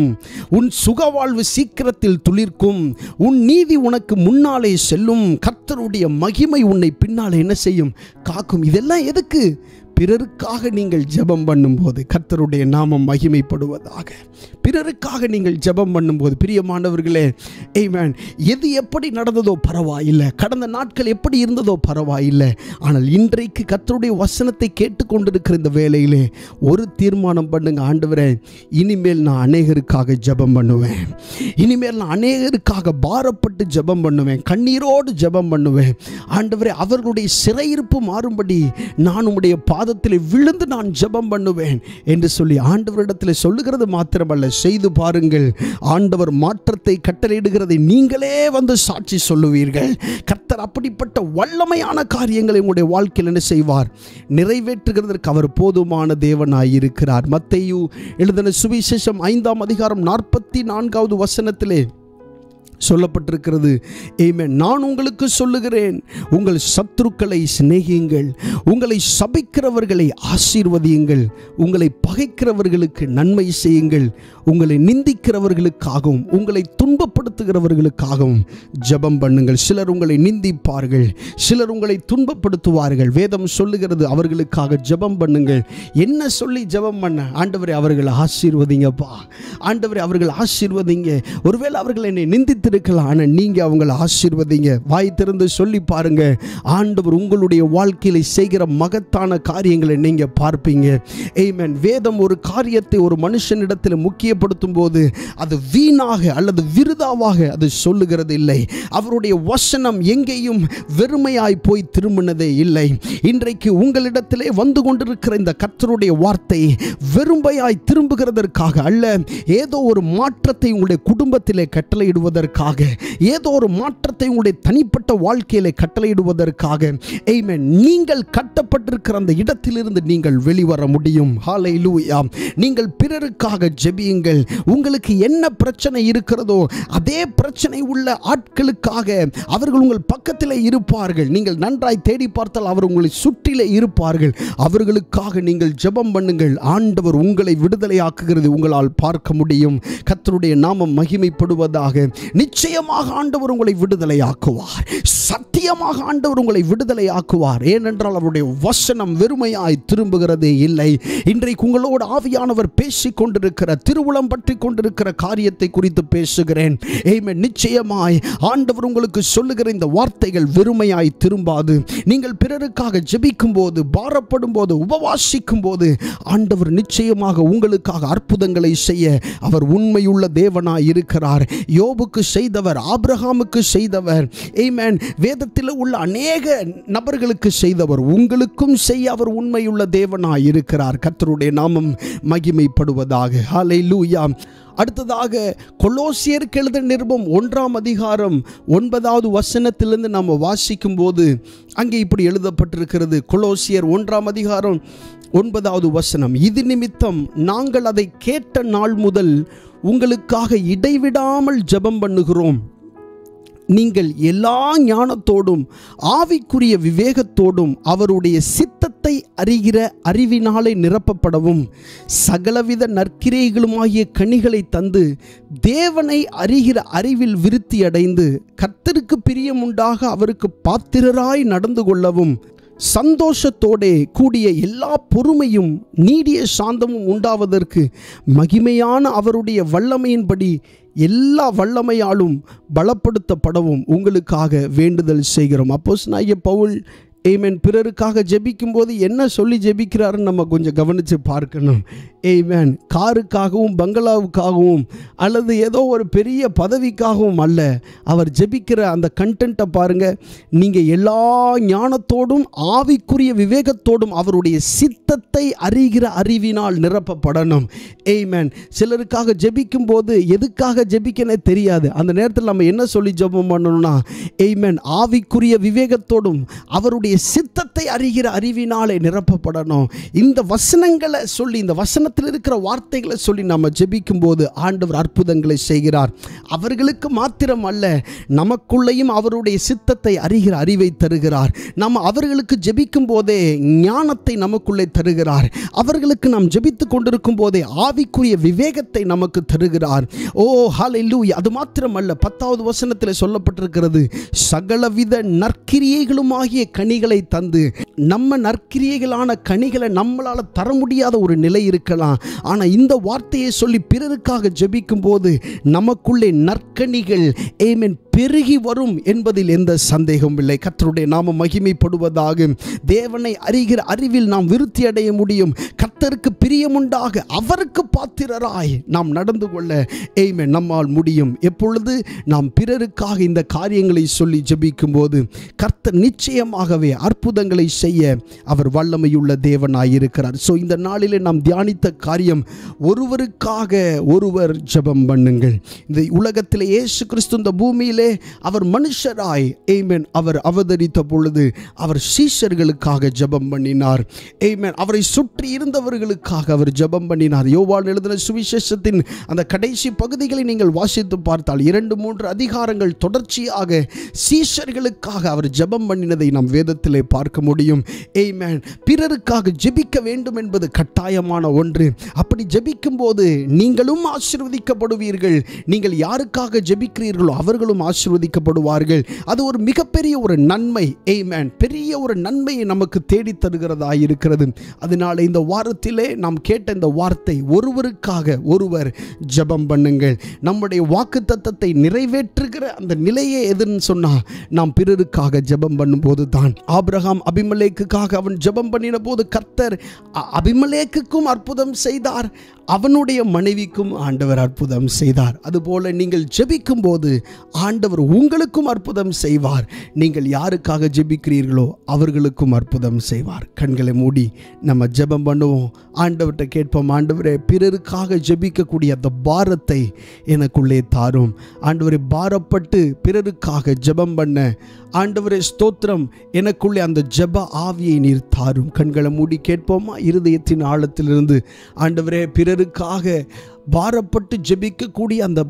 Speaker 2: உன் சுகவாழ்வு சீக்கிரத்தில் துளிர்க்கும், உன் நீதி உனக்கு முன்னாலே செல்லும், கர்த்தருடைய மகிமை உன்னை பின்னாலே என்ன செய்யும்? காக்கும். இதெல்லாம் எதுக்கு? பிறருக்காக நீங்கள் ஜெபம் பண்ணும்போது கர்த்தருடைய நாமம் மகிமைப்படுவதாக. பிறருக்காக நீங்கள் ஜெபம் பண்ணும்போது பிரியமானவர்களே, ஆமென், எது எப்படி நடந்ததோ பரவாயில்லை, கடந்த நாட்கள் எப்படி இருந்ததோ பரவாயில்லை, ஆனால் இன்றைக்கு கர்த்தருடைய வசனத்தை கேட்டுக்கொண்டிருக்கிற இந்த வேளையிலே ஒரு தீர்மானம் பண்ணுங்க. ஆண்டவரே, இனிமேல் நான் அநேகருக்காக ஜெபம் பண்ணுவேன். இனிமேல் நான் அநேகருக்காக பாரப்பட்டு ஜெபம் பண்ணுவேன், கண்ணீரோடு ஜெபம் பண்ணுவேன். ஆண்டவரே, அவர்களுடைய சிறையிருப்பு மாறும்படி நான் உம்முடைய பாதத்தில் விழுந்து நான் ஜெபம் பண்ணுவேன் என்று சொல்லி ஆண்டவரிடத்தில் சொல்லுகிறது மாத்திரமல்ல, செய்து பாருங்கள். ஆண்டவர் மாற்றத்தை கட்டளையிடுகிறதை நீங்களே வந்து சாட்சி சொல்லுவீர்கள். கர்த்தர் அப்படிப்பட்ட வல்லமையான காரியங்களை உங்களுடைய வாழ்க்கையில் என்ன செய்வார்? நிறைவேற்றுகிறதற்கு அவர் போதுமான தேவனாயிருக்கிறார். மத்தேயு எழுதின சுவிசேஷம் 5ஆம் அதிகாரம் 44வது வசனத்திலே சொல்லப்பட்டிருக்கிறது. ஆமென். நான் உங்களுக்கு சொல்லுகிறேன், உங்கள் சத்துருக்களை சிநேகியுங்கள், உங்களை சபிக்கிறவர்களை ஆசீர்வதியுங்கள், உங்களை பகைக்கிறவர்களுக்கு நன்மை செய்யுங்கள், உங்களை நிந்திக்கிறவர்களுக்காகவும் உங்களை துன்பப்படுத்துகிறவர்களுக்காகவும் ஜெபம் பண்ணுங்கள். சிலர் உங்களை நிந்திப்பார்கள், சிலர் உங்களை துன்பப்படுத்துவார்கள். வேதம் சொல்லுகிறது அவர்களுக்காக ஜெபம் பண்ணுங்கள். என்ன சொல்லி ஜெபம் பண்ண? ஆண்டவரே, அவர்களை ஆசீர்வதிங்கப்பா, ஆண்டவரே அவர்கள் ஆசீர்வதிங்க. ஒருவேளை அவர்கள் என்னை நிந்தித்திருக்கலாம், ஆனால் நீங்க அவங்களை ஆசீர்வதிங்க. வாய் திறந்து சொல்லி பாருங்க. ஆண்டவர் உங்களுடைய வாழ்க்கையில செய்கிற மகத்தான காரியங்களை நீங்க பார்ப்பீங்க. ஆமென். வேதம் ஒரு காரியத்தை ஒரு மனுஷனிடத்தில் முக்கியப்படுத்தும் போது அது வீணாக அல்லது விருதாவாக அது சொல்லுகிறது இல்லை. அவருடைய வசனம் எங்கேயும் வெறுமையாய் போய் திரும்பினதே இல்லை. இன்றைக்கு உங்களிடத்திலே வந்து கொண்டிருக்கிற இந்த கர்த்தருடைய வார்த்தை வெறுமையாய் திரும்புகிறதற்காக அல்ல, ஏதோ ஒரு மாற்றத்தை உங்களுடைய குடும்பத்திலே கட்டளையிடுவதற்காக, ஏதோ ஒரு மாற்றத்தை உங்களுடைய தனிப்பட்ட வாழ்க்கையிலே கட்டளையிடுவதற்காக. ஆமென். நீங்கள் கட்டப்பட்டிருக்கிற அந்த இடத்திலிருந்து நீங்கள் வெளிவர முடியும். ஹல்லேலூயா. நீங்கள் பிறருக்காக ஜெபியுங்கள். உங்களுக்கு என்ன பிரச்சனை இருக்கிறதோ அதே பிரச்சனை உள்ள ஆட்களுக்காக அவர்கள் உங்கள் பக்கத்திலே இருப்பார்கள். நீங்கள் நன்றாய் தேடி பார்த்தால் அவர் உங்களை சுற்றிலே இருப்பார்கள். அவர்களுக்காக நீங்கள் ஜெபம் பண்ணுங்கள். ஆண்டவர் உங்களை விடுதலையாக்குகிறது உங்களால் பார்க்க முடியும். கர்த்தருடைய நாமம் மகிமைப்படுவதாக. நிச்சயமாக ஆண்டவர் உங்களை விடுதலையாக்குவார். சத்தியமாக ஆண்டவர் உங்களை விடுதலை ஆக்குவார். ஏனென்றால் அவருடைய வசனம் வெறுமையாய் திரும்புகிறதே இல்லை. இன்றைக்கு உங்களோடு ஆவியானவர் பேசிக் கொண்டிருக்கிற, திருவுளம் பற்றி கொண்டிருக்கிற காரியத்தை குறித்து பேசுகிறேன். ஆமென். நிச்சயமாய் ஆண்டவர் உங்களுக்கு சொல்லுகிற இந்த வார்த்தைகள் வெறுமையாய் திரும்பாது. நீங்கள் பிறருக்காக ஜெபிக்கும் போது, பாரப்படும் போது, உபவாசிக்கும் போது ஆண்டவர் நிச்சயமாக உங்களுக்காக அற்புதங்களை செய்ய அவர் உண்மையுள்ள தேவனாய் இருக்கிறார். யோபுக்கு செய்தவர், ஆபிரகாமுக்கு செய்தவர், ஆமென், வேதத்தில் உள்ள அநேக நபர்களுக்கு செய்தவர், உங்களுக்கும் செய்ய அவர் உண்மையுள்ள தேவனாய் இருக்கிறார். கர்த்தருடைய நாமம் மகிமைப்படுவதாக. ஹல்லேலூயா. அடுத்ததாக கொலோசியருக்கு எழுதின நிருபம் 1ஆம் அதிகாரம் 9வது வசனத்திலிருந்து நாம் வாசிக்கும் போது அங்கே இப்படி எழுதப்பட்டிருக்கிறது. கொலோசியர் 1ஆம் அதிகாரம் 9வது வசனம், இது நிமித்தம் நாங்கள் அதை கேட்ட நாள் முதல் உங்களுக்காக இடைவிடாமல் ஜெபம் பண்ணுகிறோம். நீங்கள் எல்லா ஞானத்தோடும் ஆவிக்குரிய விவேகத்தோடும் அவருடைய சித்தத்தை அறிகிற அறிவினாலே நிரப்பப்படவும், சகலவித நற்கிரியைகளுமாகிய கனிகளை தந்து தேவனை அறிகிற அறிவில் விருத்தி அடைந்து கர்த்தருக்கு பிரியமுண்டாக அவருக்கு பாத்திரராய் நடந்து கொள்ளவும், சந்தோஷத்தோடே கூடிய எல்லா பொறுமையும் நீடிய சாந்தமும் உண்டாவதற்கு மகிமையான அவருடைய வல்லமையின்படி எல்லா வல்லமையாலும் பலப்படுத்தப்படவும் உங்களுக்காக வேண்டுதல் செய்கிறோம். அப்போஸ்தலனாகிய பவுல் ஆமென் பிறருக்காக ஜெபிக்கும் போது என்ன சொல்லி ஜெபிக்கிறாருன்னு நம்ம கொஞ்சம் கவனித்து பார்க்கணும். ஆமென். காருக்காகவும் பங்களாவுக்காகவும் அல்லது ஏதோ ஒரு பெரிய பதவிக்காகவும் அல்ல. அவர் ஜெபிக்கிற அந்த கண்டென்ட்டை பாருங்கள். நீங்கள் எல்லா ஞானத்தோடும் ஆவிக்குரிய விவேகத்தோடும் அவருடைய சித்தத்தை அறிகிற அறிவினால் நிரப்பப்படணும். ஆமென். சிலருக்காக ஜெபிக்கும் போது எதுக்காக ஜெபிக்கனே தெரியாது. அந்த நேரத்தில் நம்ம என்ன சொல்லி ஜெபம் பண்ணணும்னா, ஆமென், ஆவிக்குரிய விவேகத்தோடும் அவருடைய சித்தத்தை அறிகிற அறிவினாலே நிரப்பப்படணும். இந்த வசனங்களை சொல்லி, இந்த வசனத்தில் இருக்கிற வார்த்தைகளை சொல்லி நம்ம ஜெபிக்கும் போது ஆண்டவர் அற்புதங்களை செய்கிறார். அவர்களுக்கு மாத்திரம் அல்ல, நமக்குள்ளேயும் அவருடைய சித்தத்தை அறிகிற அறிவை தருகிறார். நம்ம அவர்களுக்கு ஜெபிக்கும் போதே ஞானத்தை நமக்குள்ளே தருகிறார். அவர்களுக்கு நாம் ஜெபித்து கொண்டிருக்கும் போதே ஆவிக்குரிய விவேகத்தை நமக்கு தருகிறார். ஓ ஹல்லேலூயா. அது மாத்திரமல்ல, 10வது வசனத்தில் சொல்லப்பட்டிருக்கிறது, சகலவித நற்கிரியைகளுமாகிய கனிகளை தந்து. நம்ம நற்கிரியைகளான கனிகளை நம்மளால தர முடியாத ஒரு நிலை இருக்கலாம். ஆனால் இந்த வார்த்தையை சொல்லி பிறருக்காக ஜெபிக்கும் போது நமக்குள்ளே நற்கனிகள் ஆமென் பெருகி வரும் என்பதில் எந்த சந்தேகமும் இல்லை. கர்த்தருடைய நாமம் மகிமைப்படுவதாக. தேவனை அறிகிற அறிவில் நாம் விருத்தி அடைய முடியும். கர்த்தருக்கு பிரியமுண்டாக அவருக்கு பாத்திரராய் நாம் நடந்து கொள்ள ஆமென் நம்மால் முடியும். எப்பொழுது நாம் பிறருக்காக இந்த காரியங்களை சொல்லி ஜெபிக்கும் போது கர்த்தர் நிச்சயமாகவே அற்புதங்களை செய்ய அவர் வல்லமையுள்ள தேவனாய் இருக்கிறார். ஸோ இந்த நாளிலே நாம் தியானித்த காரியம், ஒருவருக்காக ஒருவர் ஜெபம் பண்ணுங்கள். இந்த உலகத்திலே இயேசு கிறிஸ்து இந்த பூமியிலே அவர் மனுஷராய் ஆமென் அவர் அவதரித்த பொழுது அவர் சீஷர்களுக்காக ஜெபம் பண்ணினார். ஆமென். அவரை சுற்றி இருந்தவர்களுக்காக அவர் ஜெபம் பண்ணினார். யோவான் எழுதின சுவிசேஷத்தின் அந்த கடைசி பகுதிகளை நீங்கள் வாசித்து பார்த்தால் 2-3 அதிகாரங்கள் தொடர்ச்சியாக சீஷர்களுக்காக அவர் ஜெபம் பண்ணினதை நாம் வேதத்திலே பார்க்க முடியும். ஆமென். பிறருக்காக ஜெபிக்க வேண்டும் என்பது கட்டாயமான ஒன்று. அப்படி ஜெபிக்கும் போது நீங்களும் ஆசீர்வதிக்கப்படுவீர்கள். நீங்கள் யாருக்காக ஜெபிக்கிறீர்களோ அவர்களும் ஆசீர்வதிக்கப்படுவார்கள். அது ஒரு மிகப்பெரிய ஒரு நன்மை. ஆமென். பெரிய ஒரு நன்மையை நமக்கு தேடி தருகிறதா இருக்கிறது. அதனால இந்த வாரத்திலே நாம் கேட்ட இந்த வார்த்தை, ஒருவருக்காக ஒருவர் ஜெபம் பண்ணுங்கள். நம்முடைய வாக்குத்தத்தத்தை நிறைவேற்றுகிற அந்த நிலையே எதுன்னு சொன்னா, நாம் பிறருக்காக ஜெபம் பண்ணும்போது தான். ஆபிரகாம் அபிமெலேக்குக்காக அவன் ஜெபம் பண்ணின போது கர்த்தர் அபிமெலேக்குக்கும் அற்புதம் செய்தார், அவனுடைய மனைவிக்கும் ஆண்டவர் அற்புதம் செய்தார். அதுபோல நீங்கள் ஜெபிக்கும் போது ஆண்டவர் உங்களுக்கும் அற்புதம் செய்வார். நீங்கள் யாருக்காக ஜெபிக்கிறீர்களோ அவர்களுக்கும் அற்புதம் செய்வார். கண்களை மூடி நம்ம ஜெபம் பண்ணுவோம். ஆண்டவர்கிட்ட கேட்போம், ஆண்டவரே, பிறருக்காக ஜெபிக்கக்கூடிய அந்த பாரத்தை எனக்குள்ளே தாரும். ஆண்டவரே, பாரப்பட்டு பிறருக்காக ஜெபம் பண்ண ஆண்டவரே ஸ்தோத்திரம், எனக்குள்ளே அந்த ஜெப ஆவியை நீர் தாரும். கண்களை மூடி கேட்போமா? இருதயத்தின் ஆழத்திலிருந்து ஆண்டவரே, பிறருக்காக பாரப்பட்டு ஜெபிக்கக்கூடிய அந்த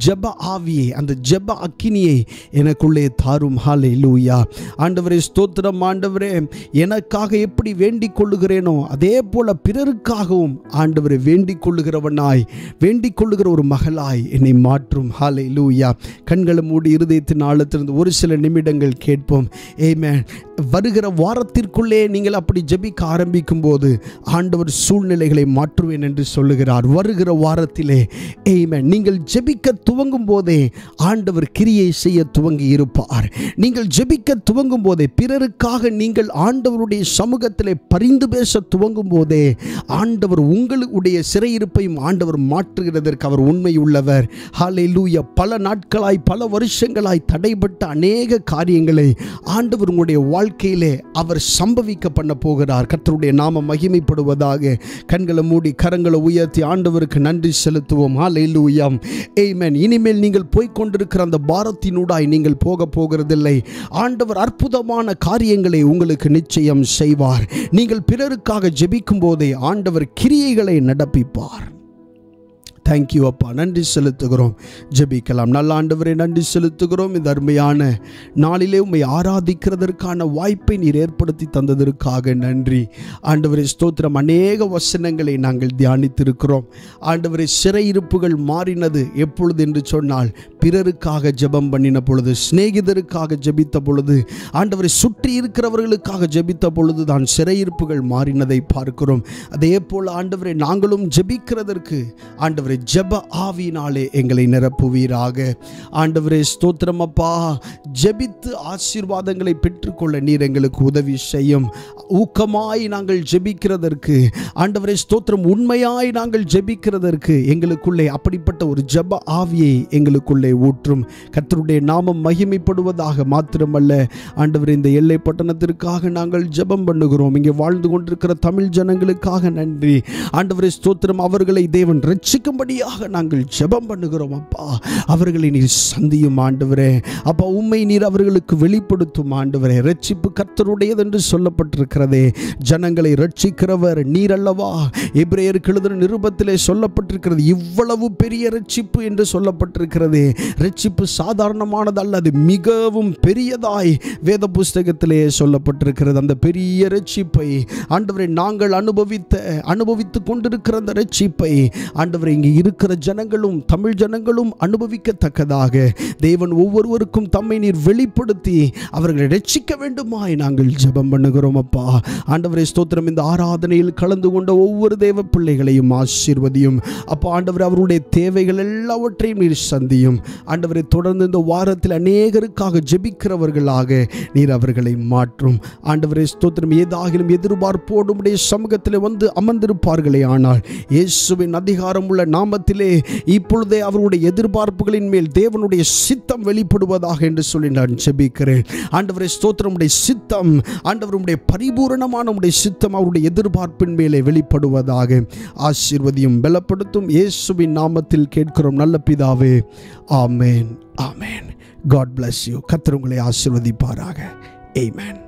Speaker 2: ஜெப ஆவியை, அந்த ஜெப அக்கினியை எனக்குள்ளே தாரும். ஹல்லேலூயா. ஆண்டவரே ஸ்தோத்திரம். ஆண்டவரே, எனக்காக எப்படி வேண்டிக் கொள்ளுகிறேனோ அதே போல பிறருக்காகவும் ஆண்டவரை வேண்டிக் கொள்ளுகிறவனாய், வேண்டிக் கொள்ளுகிற ஒரு மகளாய் என்னை மாற்றும். ஹல்லேலூயா. கண்களை மூடி இருதயத்தின் ஆழத்திலிருந்து ஒரு சில நிமிடங்கள் கேட்போம். ஆமென். வருகிற வாரத்திற்குள்ளே நீங்கள் அப்படி ஜெபிக்க ஆரம்பிக்கும் போது ஆண்டவர் சூழ்நிலைகளை மாற்றுவேன் என்று சொல்லுகிறார். வருகிற வாரத்திலே ஆமென், நீங்கள் ஜெபிக்க துவங்கும் போதே ஆண்டவர் கிரியை செய்ய துவங்கி இருப்பார். நீங்கள் ஜெபிக்க துவங்கும் போதே, பிறருக்காக நீங்கள் ஆண்டவருடைய சமூகத்திலே பரிந்து பேச துவங்கும் போதே ஆண்டவர் உங்களுடைய சிறையிருப்பையும் ஆண்டவர் மாற்றுகிறதற்கு அவர் உண்மை உள்ளவர். ஹல்லேலூயா. பல நாட்களாய், பல வருஷங்களாய் தடைபட்ட அநேக காரியங்களை ஆண்டவர் உங்களுடைய வாழ்க்கையிலே அவர் சம்பவிக்க பண்ண போகிறார். கர்த்தருடைய நாமம் மகிமைப்படுவதாக. கண்களை மூடி கரங்களை உயர்த்தி ஆண்டவருக்கு நன்றி செலுத்துவோம். ஹல்லேலூயா. ஆமென். இனிமேல் நீங்கள் போய்க்கொண்டிருக்கிற அந்த பாரத்தினூடாய் நீங்கள் போக போகிறதில்லை. ஆண்டவர் அற்புதமான காரியங்களை உங்களுக்கு நிச்சயம் செய்வார். நீங்கள் பிறருக்காக ஜெபிக்கும் போதே ஆண்டவர் கிரியைகளை நடப்பிப்பார். தேங்க்யூ அப்பா. நன்றி செலுத்துகிறோம். ஜெபிக்கலாம். நல்ல ஆண்டவரே, நன்றி செலுத்துகிறோம். இந்த அருமையான நாளிலே உம்மை ஆராதிக்கிறதற்கான வாய்ப்பை நீர் ஏற்படுத்தி தந்ததற்காக நன்றி ஆண்டவரே. ஸ்தோத்திரம். அநேக வசனங்களை நாங்கள் தியானித்திருக்கிறோம். ஆண்டவரே, சிறையிருப்புகள் மாறினது எப்பொழுது என்று சொன்னால், பிறருக்காக ஜெபம் பண்ணின பொழுது, சிநேகிதருக்காக ஜெபித்த பொழுது, ஆண்டவரை சுற்றி இருக்கிறவர்களுக்காக ஜெபித்த பொழுது தான் சிறையிருப்புகள் மாறினதை பார்க்கிறோம். அதே போல் ஆண்டவரை, நாங்களும் ஜெபிக்கிறதற்கு ஆண்டவரை ஜெப ஆவியினாலே எங்களை நிரப்புவீராக. ஆண்டவரே ஸ்தோத்திரம் அப்பா. ஜெபித்து ஆசீர்வாதங்களை பெற்றுக்கொள்ள நீர் எங்களுக்கு உதவி செய்யும். ஊக்கமாய் நாங்கள் ஜெபிக்கிறதற்கு ஆண்டவரே ஸ்தோத்திரம், உண்மையாய் நாங்கள் ஜெபிக்கிறதற்கு எங்களுக்குள்ளே அப்படிப்பட்ட ஒரு ஜெப ஆவியை எங்களுக்குள்ளே ஊற்றும். கர்த்தருடைய நாமம் மகிமைப்படுவதாக. மாத்திரமல்ல ஆண்டவரே, இந்த எல்லை பட்டணத்திற்காக நாங்கள் ஜெபம் பண்ணுகிறோம். இங்கே வாழ்ந்து கொண்டிருக்கிற தமிழ் ஜனங்களுக்காக நன்றி ஆண்டவரே ஸ்தோத்திரம். அவர்களை தேவன் ரட்சிக்கும்படியாக நாங்கள் ஜெபம் பண்ணுகிறோம் அப்பா. அவர்களை நீர் சந்தியும் ஆண்டவரே. அப்பா, உம்மை நீர் அவர்களுக்கு வெளிப்படுத்தும் ஆண்டவரே. ரட்சிப்பு கர்த்தருடையது என்று சொல்லப்பட்டிருக்கிறதே. ஜனங்களை ரட்சிக்கிறவர் நீர் அல்லவா? எபிரேயருக்கு எழுதின நிருபத்திலே சொல்லப்பட்டிருக்கிறது. இவ்வளவு பெரிய ரட்சிப்பு என்று சொல்லப்பட்டிருக்கிறதே. ரட்சிப்பு சாதாரணமானது அல்ல, அது மிகவும் பெரியதாய் வேத புஸ்தகத்திலே சொல்லப்பட்டிருக்கிறது. அந்த பெரிய ரட்சிப்பை ஆண்டவரை நாங்கள் அனுபவித்துக் கொண்டிருக்கிற அந்த ரட்சிப்பை ஆண்டவரை இங்கே இருக்கிற ஜனங்களும், தமிழ் ஜனங்களும் அனுபவிக்கத்தக்கதாக தேவன் ஒவ்வொருவருக்கும் தம்மை நீர் வெளிப்படுத்தி அவர்களை ரட்சிக்க வேண்டுமாய் நாங்கள் ஜெபம் பண்ணுகிறோம் அப்பா. ஆண்டவரே ஸ்தோத்திரம். இந்த ஆராதனையில் கலந்து கொண்ட ஒவ்வொரு தேவ பிள்ளைகளையும் ஆசீர்வதியும் அப்பா. ஆண்டவரே, அவருடைய தேவைகள் எல்லாவற்றையும் நீர் சந்தியும் ஆண்டவரை. தொடர்ந்து இந்த வாரத்தில் அநேகருக்காக ஜெபிக்கிறவர்களாக நீர் அவர்களை மாற்றும் ஆண்டவரே ஸ்தோத்திரம். ஏதாகிலும் எதிர்பார்ப்போடு உம்முடைய சமூகத்தில் வந்து அமர்ந்திருப்பார்களே ஆனால், இயேசுவின் அதிகாரம் உள்ள நாமத்திலே இப்பொழுதே அவருடைய எதிர்பார்ப்புகளின் மேல் தேவனுடைய சித்தம் வெளிப்படுவதாக என்று சொல்லி நான் ஜெபிக்கிறேன் ஆண்டவரே ஸ்தோத்திரம். உடைய சித்தம் ஆண்டவருடைய பரிபூரணமான உடைய சித்தம் அவருடைய எதிர்பார்ப்பின் மேலே வெளிப்படுவதாக. ஆசீர்வதியும் பலப்படுத்தும் இயேசுவின் நாமத்தில் கேட்கிறோம் நல்ல பிதாவே. ஆமென். ஆமென். God bless you. கர்த்தர் உங்களை ஆசீர்வதிப்பாராக. ஆமென்.